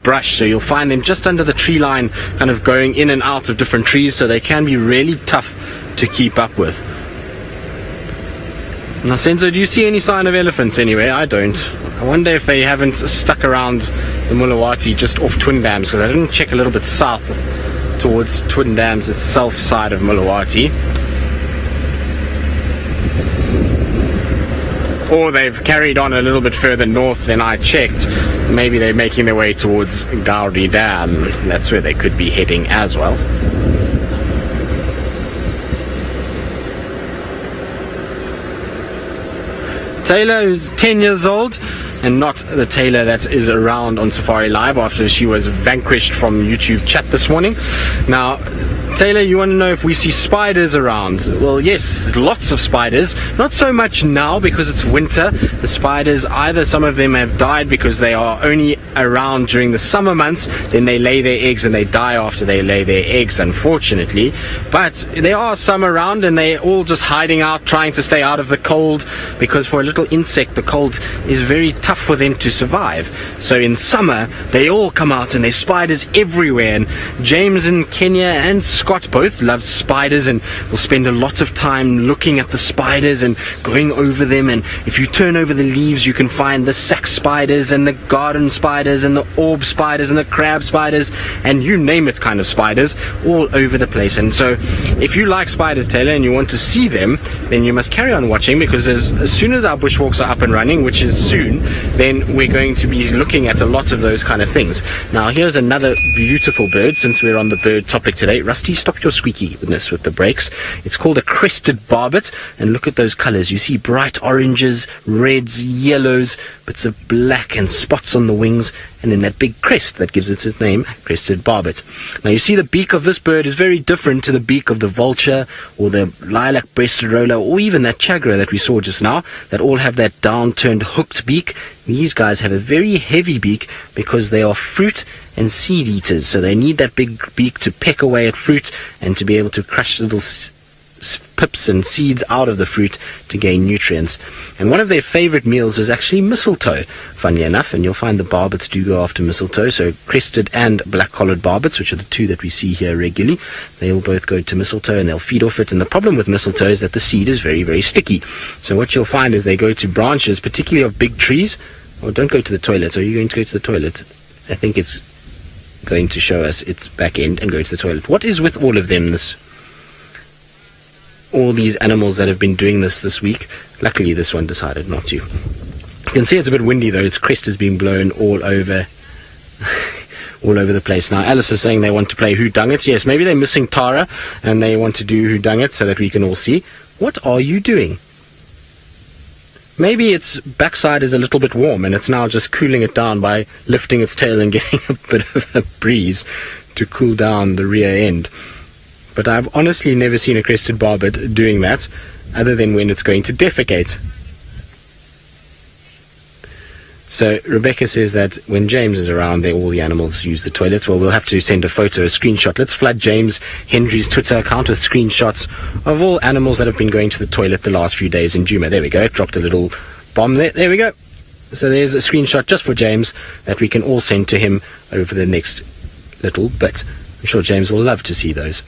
A: brush, so you'll find them just under the tree line, kind of going in and out of different trees, so they can be really tough to keep up with. Now Senzo, do you see any sign of elephants anywhere? I don't. I wonder if they haven't stuck around the Mulawati just off Twin Dams, because I didn't check a little bit south towards Twin Dams itself side of Mulawati. Or they've carried on a little bit further north than I checked. Maybe they're making their way towards Gaudi Dam. That's where they could be heading as well. Taylor is 10 years old, and not the Taylor that is around on Safari Live after she was vanquished from YouTube chat this morning. Now, Taylor, you want to know if we see spiders around? Well, yes, lots of spiders. Not so much now because it's winter. The spiders, either some of them have died because they are only around during the summer months, then they lay their eggs and they die after they lay their eggs, unfortunately. But there are some around, and they're all just hiding out, trying to stay out of the cold, because for a little insect, the cold is very tough for them to survive. So in summer, they all come out and there's spiders everywhere. And James in Kenya and Scott both love spiders and will spend a lot of time looking at the spiders and going over them. And if you turn over the leaves, you can find the sack spiders and the garden spiders and the orb spiders and the crab spiders and you name it kind of spiders all over the place. And so if you like spiders, Taylor, and you want to see them, then you must carry on watching, because as soon as our bushwalks are up and running, which is soon, then we're going to be looking at a lot of those kind of things. Now here's another beautiful bird, since we're on the bird topic today. Rusty please stop your squeakiness with the brakes. It's called a crested barbet, and look at those colors. You see bright oranges, reds, yellows, bits of black and spots on the wings, and then that big crest that gives it its name, crested barbet. Now you see the beak of this bird is very different to the beak of the vulture or the lilac-breasted roller or even that chagra that we saw just now, that all have that down-turned hooked beak. These guys have a very heavy beak because they are fruit and seed eaters, so they need that big beak to peck away at fruit and to be able to crush little pips and seeds out of the fruit to gain nutrients. And one of their favorite meals is actually mistletoe, funny enough, and you'll find the barbets do go after mistletoe. So crested and black-collared barbets, which are the two that we see here regularly, they'll both go to mistletoe and they'll feed off it. And the problem with mistletoe is that the seed is very, very sticky. So what you'll find is they go to branches, particularly of big trees. Oh, don't go to the toilet. Are you going to go to the toilet? I think it's going to show us its back end and go to the toilet. What is with all of them, all these animals that have been doing this week? Luckily this one decided not to. You can see it's a bit windy though. Its crest has been blown all over all over the place. Now Alice is saying they want to play Who Dung It. Yes, maybe they're missing Tara and they want to do Who Dung It so that we can all see. What are you doing? Maybe its backside is a little bit warm and it's now just cooling it down by lifting its tail and getting a bit of a breeze to cool down the rear end. But I've honestly never seen a crested barbet doing that, other than when it's going to defecate. So Rebecca says that when James is around, all the animals use the toilet. Well, we'll have to send a photo, a screenshot. Let's flood James Hendry's Twitter account with screenshots of all animals that have been going to the toilet the last few days in Djuma. There we go. It dropped a little bomb there. There we go. So there's a screenshot just for James that we can all send to him over the next little bit. I'm sure James will love to see those.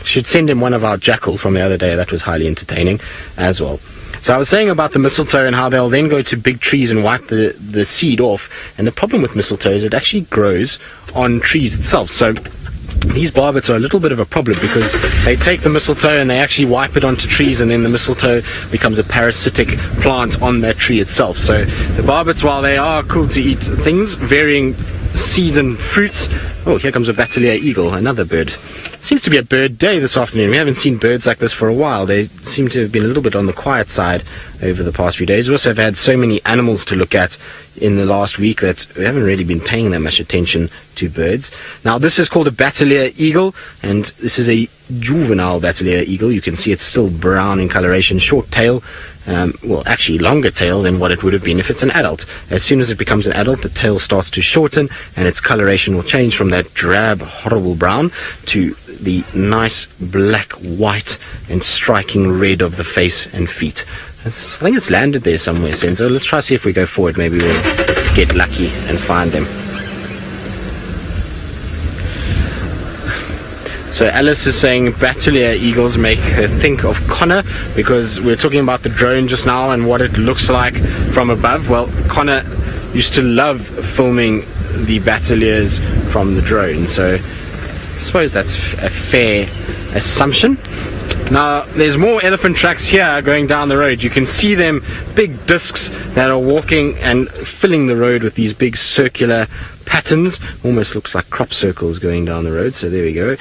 A: Should send him one of our jackal from the other day. That was highly entertaining as well. So I was saying about the mistletoe and how they'll then go to big trees and wipe the seed off. And the problem with mistletoe is it actually grows on trees itself. So these barbets are a little bit of a problem because they take the mistletoe and they actually wipe it onto trees, and then the mistletoe becomes a parasitic plant on that tree itself. So the barbets, while they are cool to eat things, varying seeds and fruits. Oh, here comes a Bateleur eagle, another bird. It seems to be a bird day this afternoon. We haven't seen birds like this for a while. They seem to have been a little bit on the quiet side over the past few days. We also have had so many animals to look at in the last week that we haven't really been paying that much attention to birds. Now, this is called a Bateleur eagle, and this is a juvenile Bateleur eagle. You can see it's still brown in coloration, short tail. Well, actually longer tail than what it would have been if it's an adult. As soon as it becomes an adult, the tail starts to shorten and its coloration will change from that drab, horrible brown to the nice black, white and striking red of the face and feet. I think it's landed there somewhere, Senzo. Let's try see if we go forward. Maybe we'll get lucky and find them. So Alice is saying Bateleur eagles make her think of Connor, because we're talking about the drone just now and what it looks like from above. Well, Connor used to love filming the Bateleurs from the drone, so I suppose that's a fair assumption. Now, there's more elephant tracks here going down the road. You can see them, big discs that are walking and filling the road with these big circular patterns. Almost looks like crop circles going down the road, so there we go.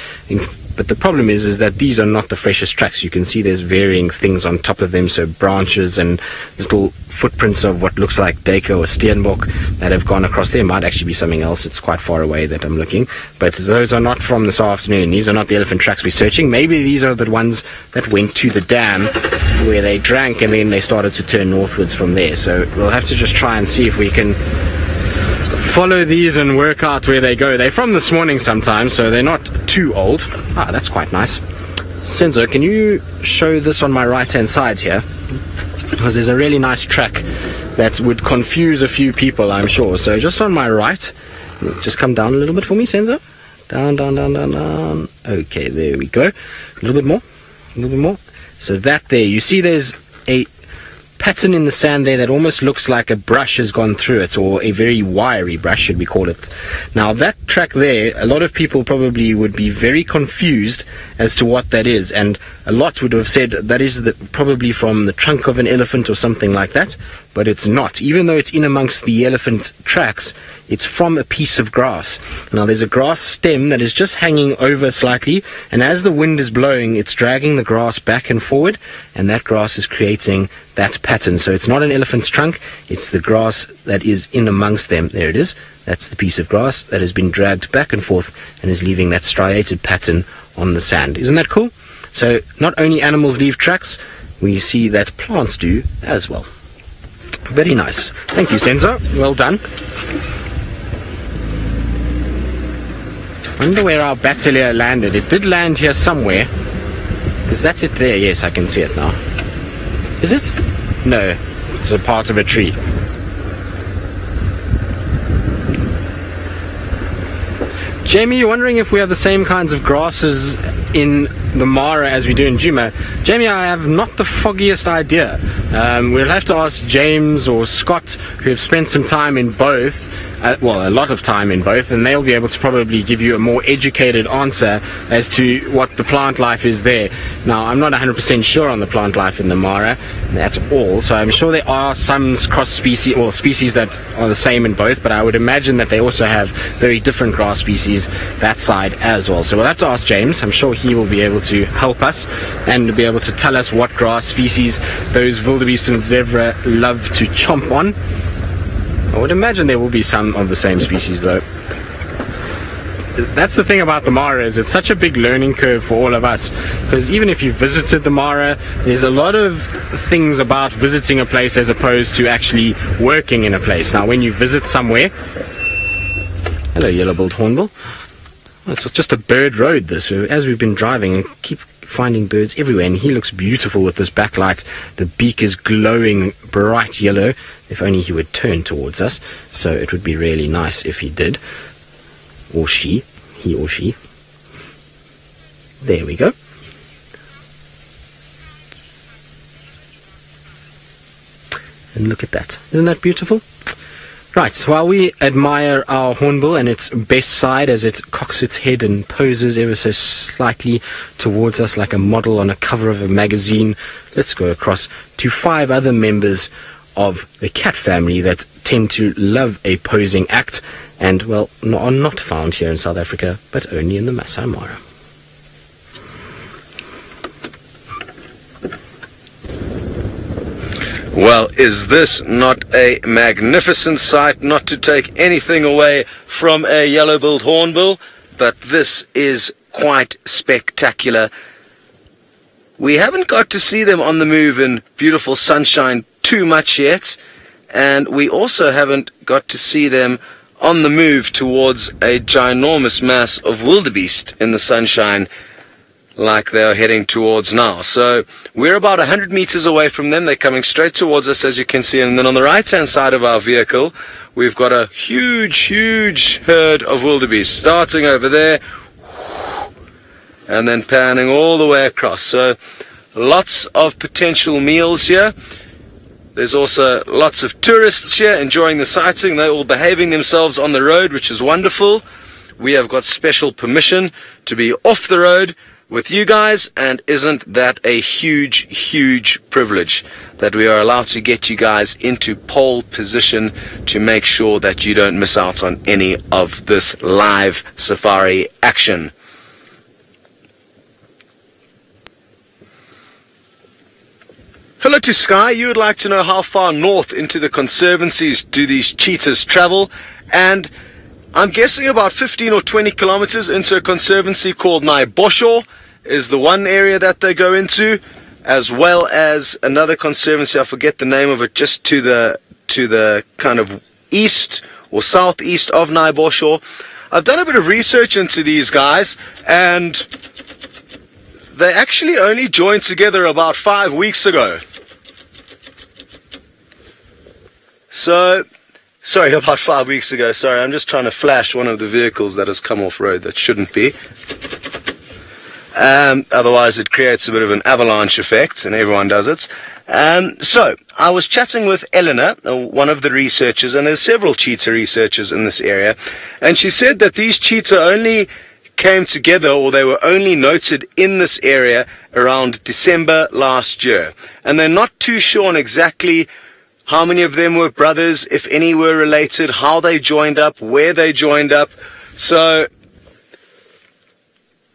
A: But the problem is that these are not the freshest tracks. You can see there's varying things on top of them, so branches and little footprints of what looks like Deka or Steenbok that have gone across there. Might actually be something else. It's quite far away that I'm looking. But those are not from this afternoon. These are not the elephant tracks we're searching. Maybe these are the ones that went to the dam where they drank and then they started to turn northwards from there. So we'll have to just try and see if we can follow these and work out where they go. They're from this morning sometime, so they're not too old. Ah, that's quite nice. Senzo, can you show this on my right hand side here? Because there's a really nice track that would confuse a few people, I'm sure. So just on my right, just come down a little bit for me, Senzo. Down, down, down, down, down. Okay, there we go. A little bit more, a little bit more. So that there, you see there's a pattern in the sand there that almost looks like a brush has gone through it, or a very wiry brush, should we call it. Now that track there, a lot of people probably would be very confused as to what that is, and a lot would have said that is probably from the trunk of an elephant or something like that. but it's not. Even though it's in amongst the elephant tracks, it's from a piece of grass. Now there's a grass stem that is just hanging over slightly, and as the wind is blowing, it's dragging the grass back and forward, and that grass is creating that pattern. So it's not an elephant's trunk, it's the grass that is in amongst them. There it is. That's the piece of grass that has been dragged back and forth and is leaving that striated pattern on the sand. Isn't that cool? So not only animals leave tracks, we see that plants do as well. Very nice. Thank you, Senzo. Well done. I wonder where our Bateleur landed. It did land here somewhere. Is that it there? Yes, I can see it now. Is it? No, it's a part of a tree. Jamie, you're wondering if we have the same kinds of grasses in the Mara as we do in Djuma. Jamie, I have not the foggiest idea. We'll have to ask James or Scott, who have spent some time in both, well, a lot of time in both, and they'll be able to probably give you a more educated answer as to what the plant life is there. Now, I'm not 100% sure on the plant life in the Mara at all, so I'm sure there are some cross-species, or species that are the same in both, but I would imagine that they also have very different grass species that side as well. So we'll have to ask James. I'm sure he will be able to help us and be able to tell us what grass species those wildebeest and zebra love to chomp on. I would imagine there will be some of the same species though. That's the thing about the Mara, is it's such a big learning curve for all of us, because even if you visited the Mara, there's a lot of things about visiting a place as opposed to actually working in a place. Now when you visit somewhere, hello yellow-billed hornbill, it's just a bird road this, as we've been driving and keep finding birds everywhere, and he looks beautiful with this backlight. The beak is glowing bright yellow. If only he would turn towards us, so it would be really nice if he did, or she, he or she. There we go. And look at that, isn't that beautiful? Right, while we admire our hornbill and its best side as it cocks its head and poses ever so slightly towards us like a model on a cover of a magazine, let's go across to 5 other members of the cat family that tend to love a posing act and, well, are not found here in South Africa, but only in the Masai Mara.
C: Well, is this not a magnificent sight? Not to take anything away from a yellow-billed hornbill, but this is quite spectacular. We haven't got to see them on the move in beautiful sunshine too much yet, and we also haven't got to see them on the move towards a ginormous mass of wildebeest in the sunshine like they are heading towards now. So we're about 100 meters away from them. They're coming straight towards us, as you can see, and then on the right hand side of our vehicle we've got a huge herd of wildebeest starting over there and then panning all the way across. So lots of potential meals here. There's also lots of tourists here enjoying the sighting. They're all behaving themselves on the road, which is wonderful. We have got special permission to be off the road with you guys, and isn't that a huge privilege that we are allowed to get you guys into pole position to make sure that you don't miss out on any of this live safari action. Hello to Sky. You would like to know how far north into the conservancies do these cheetahs travel, and I'm guessing about 15 or 20 kilometers into a conservancy called Naibosho is the one area that they go into, as well as another conservancy, I forget the name of it, just to the kind of east or southeast of Naibosho. I've done a bit of research into these guys, and they actually only joined together about 5 weeks ago. So, sorry, about 5 weeks ago. Sorry, I'm just trying to flash one of the vehicles that has come off road that shouldn't be. Otherwise it creates a bit of an avalanche effect, and everyone does it. So I was chatting with Eleanor, one of the researchers, and there's several cheetah researchers in this area, and she said that these cheetah only came together, or they were only noted in this area around December last year, and they're not too sure on exactly how many of them were brothers, if any were related, how they joined up, where they joined up. So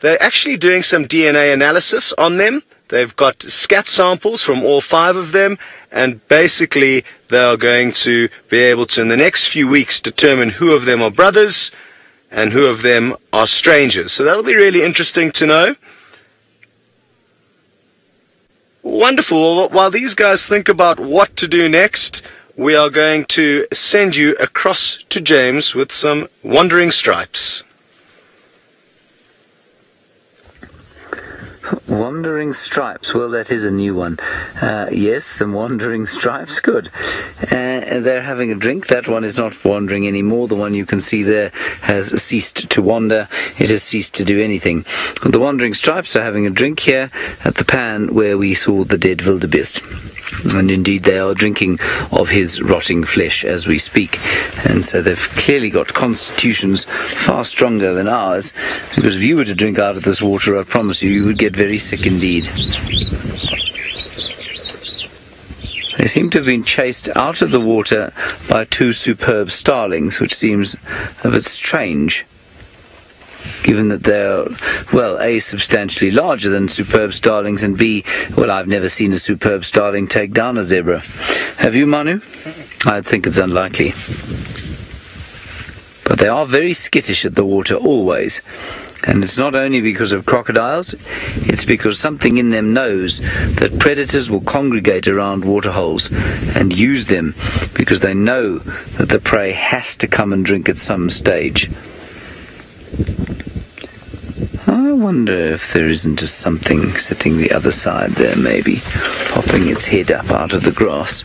C: they're actually doing some DNA analysis on them. They've got scat samples from all 5 of them, and basically they are going to be able to, in the next few weeks, determine who of them are brothers and who of them are strangers. So that'll be really interesting to know. Wonderful. While these guys think about what to do next, we are going to send you across to James with some wandering stripes.
B: Wandering stripes. Well, that is a new one. Yes, some wandering stripes. Good. They're having a drink. That one is not wandering anymore. The one you can see there has ceased to wander. It has ceased to do anything. The wandering stripes are having a drink here at the pan where we saw the dead wildebeest. And indeed they are drinking of his rotting flesh as we speak. And so they've clearly got constitutions far stronger than ours, because if you were to drink out of this water, I promise you, you would get very sick indeed. They seem to have been chased out of the water by 2 superb starlings, which seems a bit strange, given that they're, well, A, substantially larger than superb starlings, and B, well, I've never seen a superb starling take down a zebra. Have you, Manu? I think it's unlikely. But they are very skittish at the water, always. And it's not only because of crocodiles, it's because something in them knows that predators will congregate around waterholes and use them, because they know that the prey has to come and drink at some stage. I wonder if there isn't just something sitting the other side there, maybe, popping its head up out of the grass.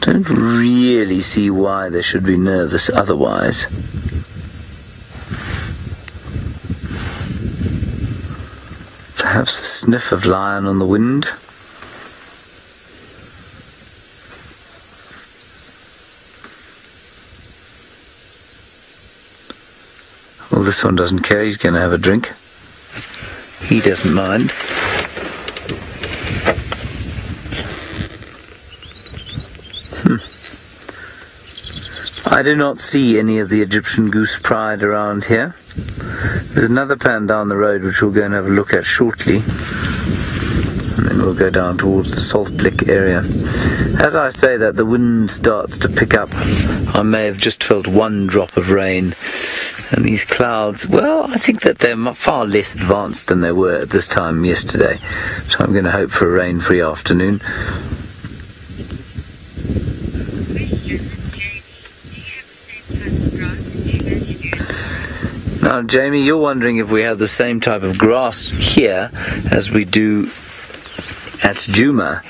B: Don't really see why they should be nervous otherwise. Perhaps a sniff of lion on the wind. Well, this one doesn't care. He's going to have a drink. He doesn't mind. I do not see any of the Egyptian goose pride around here. There's another pan down the road which we'll go and have a look at shortly. And then we'll go down towards the Salt Lick area. As I say that, the wind starts to pick up. I may have just felt 1 drop of rain. And these clouds, well, I think that they're far less advanced than they were at this time yesterday. So I'm going to hope for a rain-free afternoon. Now, Jamie, you're wondering if we have the same type of grass here as we do at Djuma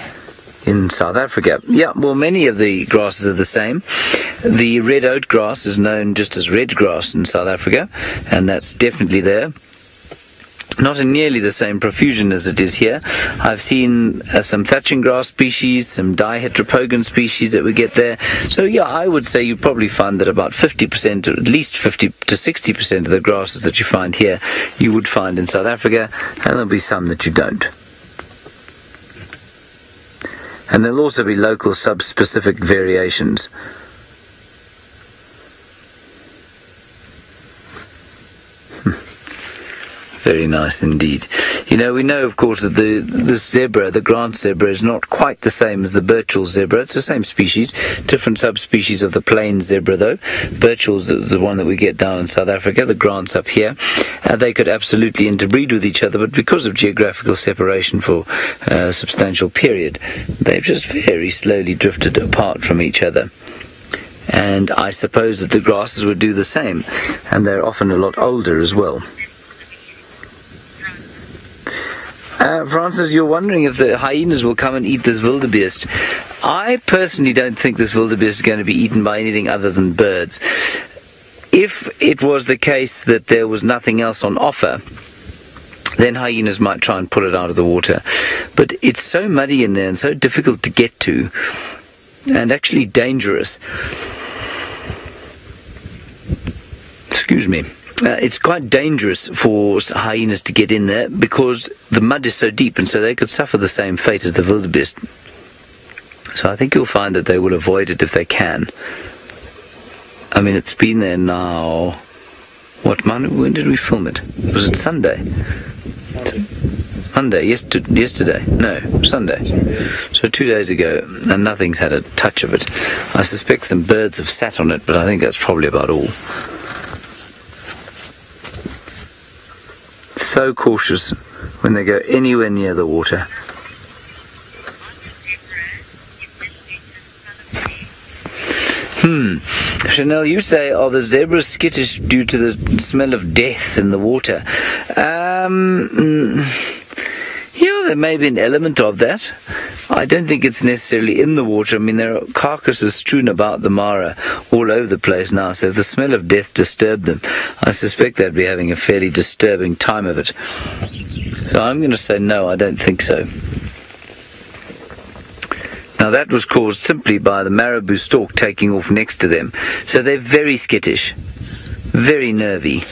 B: in South Africa. Yeah, well, many of the grasses are the same. The red oat grass is known just as red grass in South Africa, and that's definitely there. Not in nearly the same profusion as it is here. I've seen some thatching grass species, some diheteropogon species that we get there. So yeah, I would say you probably find that about 50%, or at least 50 to 60% of the grasses that you find here, you would find in South Africa, and there'll be some that you don't. And there'll also be local sub-specific variations. Very nice indeed. You know, we know, of course, that the zebra, the Grant zebra, is not quite the same as the Birchall zebra. It's the same species, different subspecies of the plain zebra, though. Birchall's the one that we get down in South Africa, the Grant's up here. They could absolutely interbreed with each other, but because of geographical separation for a substantial period, they've just very slowly drifted apart from each other. And I suppose that the grasses would do the same, and they're often a lot older as well. Francis, you're wondering if the hyenas will come and eat this wildebeest. I personally don't think this wildebeest is going to be eaten by anything other than birds. If it was the case that there was nothing else on offer, then hyenas might try and pull it out of the water. But it's so muddy in there and so difficult to get to, and actually dangerous. Excuse me. it's quite dangerous for hyenas to get in there because the mud is so deep, and so they could suffer the same fate as the wildebeest. So I think you'll find that they will avoid it if they can. I mean, it's been there now. When did we film it? Was it Sunday? Monday, yesterday. No, Sunday. So 2 days ago, and nothing's had a touch of it. I suspect some birds have sat on it, but I think that's probably about all. So cautious when they go anywhere near the water. Chanel, you say, are the zebras skittish due to the smell of death in the water? Yeah, there may be an element of that. I don't think it's necessarily in the water. I mean, there are carcasses strewn about the Mara all over the place now, so if the smell of death disturbed them, I suspect they'd be having a fairly disturbing time of it. So I'm going to say no, I don't think so. Now that was caused simply by the marabou stork taking off next to them. So they're very skittish, very nervy.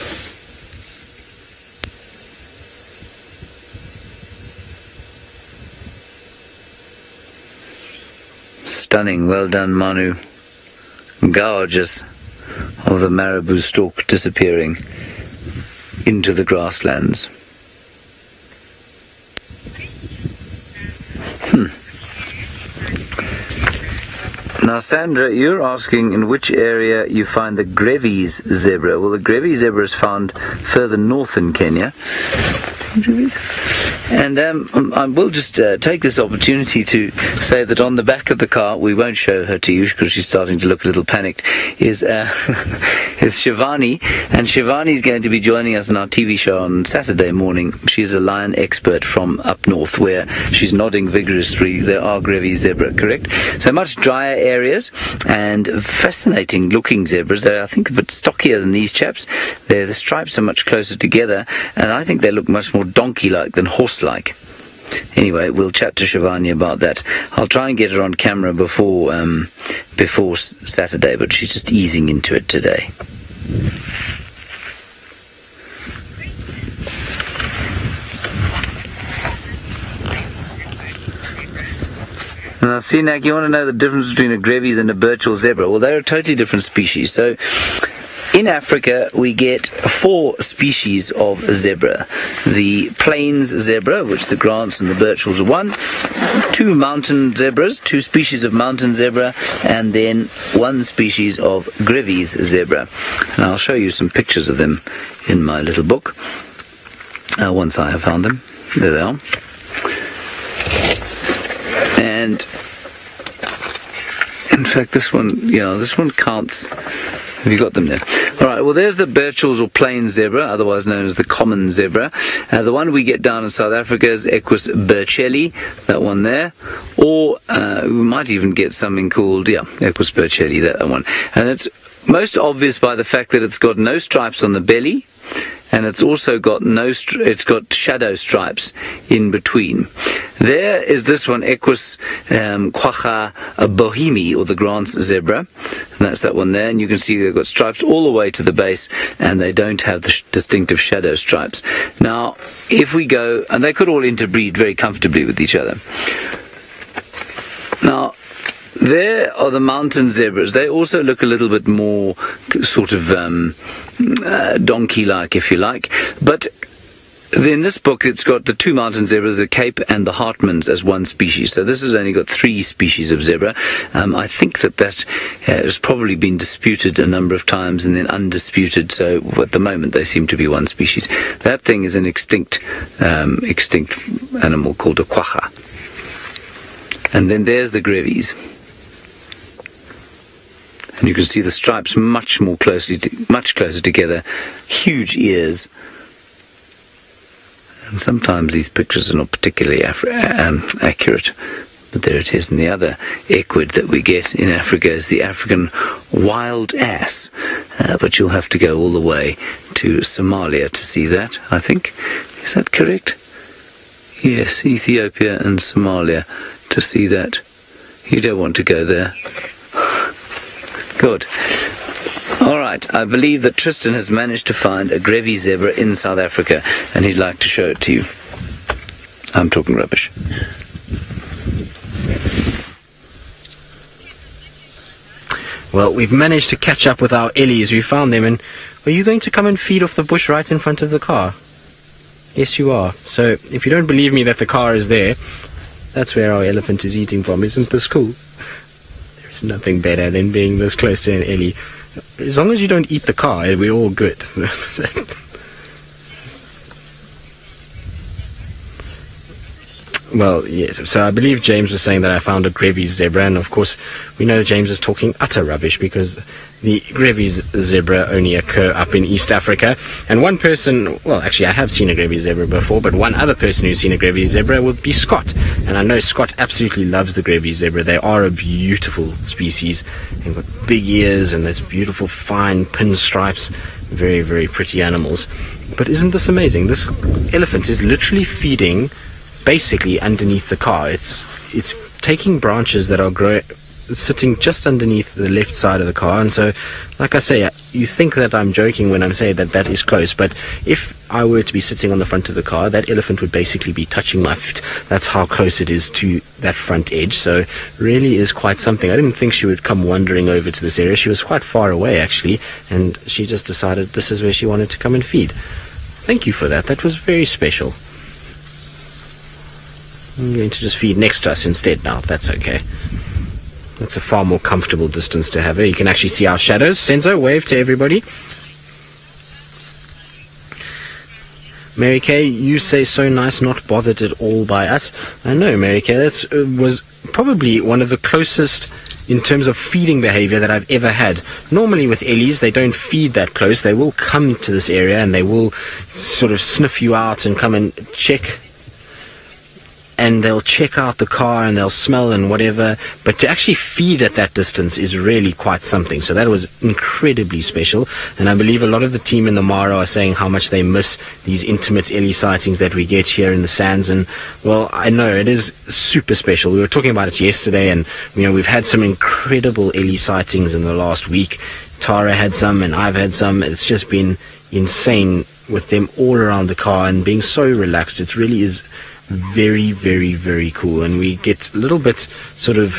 B: Stunning, well done Manu. Gorgeous of the marabou stork disappearing into the grasslands. Now, Sandra, you're asking in which area you find the Grevy's zebra. Well, the Grevy zebra is found further north in Kenya. And I will just take this opportunity to say that on the back of the car, we won't show her to you because she's starting to look a little panicked, is Shivani. And Shivani's going to be joining us on our TV show on Saturday morning. She's a lion expert from up north where she's nodding vigorously. There are Grevy zebra, correct? So much drier areas and fascinating looking zebras. They're, I think, a bit stockier than these chaps. The stripes are much closer together, and I think they look much more donkey-like than horse-like. Anyway, we'll chat to Shivani about that. I'll try and get her on camera before Saturday, but she's just easing into it today. Now, Sinak, you want to know the difference between a Grevy's and a Birchall zebra? Well, they're a totally different species. So, in Africa, we get 4 species of zebra. The plains zebra, which the Grants and the Birchalls are one. 2 mountain zebras, 2 species of mountain zebra, and then 1 species of Grevy's zebra. And I'll show you some pictures of them in my little book, once I have found them. There they are. And, in fact, this one counts. Have you got them there? All right, well, there's the Birchall's or plain zebra, otherwise known as the common zebra. The one we get down in South Africa is Equus burchelli, that one there. Or we might even get something called, Equus burchelli, that one. And it's most obvious by the fact that it's got no stripes on the belly, and it's also got it's got shadow stripes in between. There is this one, Equus quagga bohemi, or the Grant's zebra, and that's that one there. And you can see they've got stripes all the way to the base, and they don't have the distinctive shadow stripes. Now, if we go, and they could all interbreed very comfortably with each other. Now, there are the mountain zebras. They also look a little bit more sort of donkey-like, if you like. But in this book, it's got the 2 mountain zebras, the Cape and the Hartmans, as 1 species. So this has only got 3 species of zebra. I think that has probably been disputed a number of times and then undisputed. So at the moment, they seem to be 1 species. That thing is an extinct animal called a quagga. And then there's the Grevy's. And you can see the stripes much closer together. Huge ears. And sometimes these pictures are not particularly accurate. But there it is. And the other equid that we get in Africa is the African wild ass. But you'll have to go all the way to Somalia to see that, I think. Is that correct? Yes, Ethiopia and Somalia to see that. You don't want to go there. Good. All right, I believe that Tristan has managed to find a Grevy's zebra in South Africa, and he'd like to show it to you. I'm talking rubbish.
A: Well, we've managed to catch up with our Ellies. We found them, and are you going to come and feed off the bush right in front of the car? Yes, you are. So, if you don't believe me that the car is there, that's where our elephant is eating from. Isn't this cool? There's nothing better than being this close to an Ellie. As long as you don't eat the car, we're all good. Well, yes, so I believe James was saying that I found a Grevy's zebra, and of course we know James is talking utter rubbish, because the Grevy's zebra only occur up in East Africa. And one person, well, actually I have seen a Grevy's zebra before, but one other person who's seen a Grevy's zebra would be Scott. And I know Scott absolutely loves the Grevy's zebra. They are a beautiful species. They've got big ears and those beautiful fine pinstripes. Very, very pretty animals. But isn't this amazing? This elephant is literally feeding basically underneath the car. It's taking branches that are sitting just underneath the left side of the car, and so, like I say, you think that I'm joking when I'm saying that that is close, but if I were to be sitting on the front of the car, that elephant would basically be touching my feet. That's how close it is to that front edge. So really is quite something. I didn't think she would come wandering over to this area. She was quite far away actually, and she just decided this is where she wanted to come and feed. Thank you for that. That was very special. I'm going to just feed next to us instead now, if that's okay. That's a far more comfortable distance to have her. You can actually see our shadows. Senzo, wave to everybody. Mary Kay, you say so nice, not bothered at all by us. I know, Mary Kay, that was probably one of the closest in terms of feeding behavior that I've ever had. Normally with Ellies, they don't feed that close. They will come to this area and they will sort of sniff you out and come and check, and they'll check out the car and they'll smell and whatever, but to actually feed at that distance is really quite something. So that was incredibly special, and I believe a lot of the team in the Mara are saying how much they miss these intimate Ellie sightings that we get here in the sands. And well, I know it is super special. We were talking about it yesterday, and you know, we've had some incredible Ellie sightings in the last week. Tara had some and I've had some. It's just been insane with them all around the car and being so relaxed. It really is very, very, very cool, and we get a little bit sort of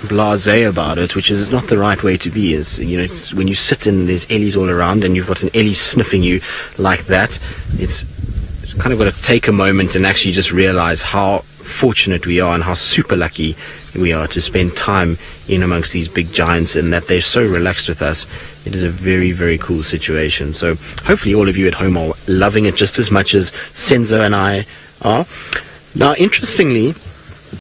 A: blasé about it, which is not the right way to be. Is, you know, it's when you sit and there's Ellies all around and you've got an Ellie sniffing you like that, it's kind of got to take a moment and actually just realize how fortunate we are and how super lucky we are to spend time in amongst these big giants, and that they're so relaxed with us. It is a very, very cool situation. So hopefully all of you at home are loving it just as much as Senzo and I are. Now, interestingly,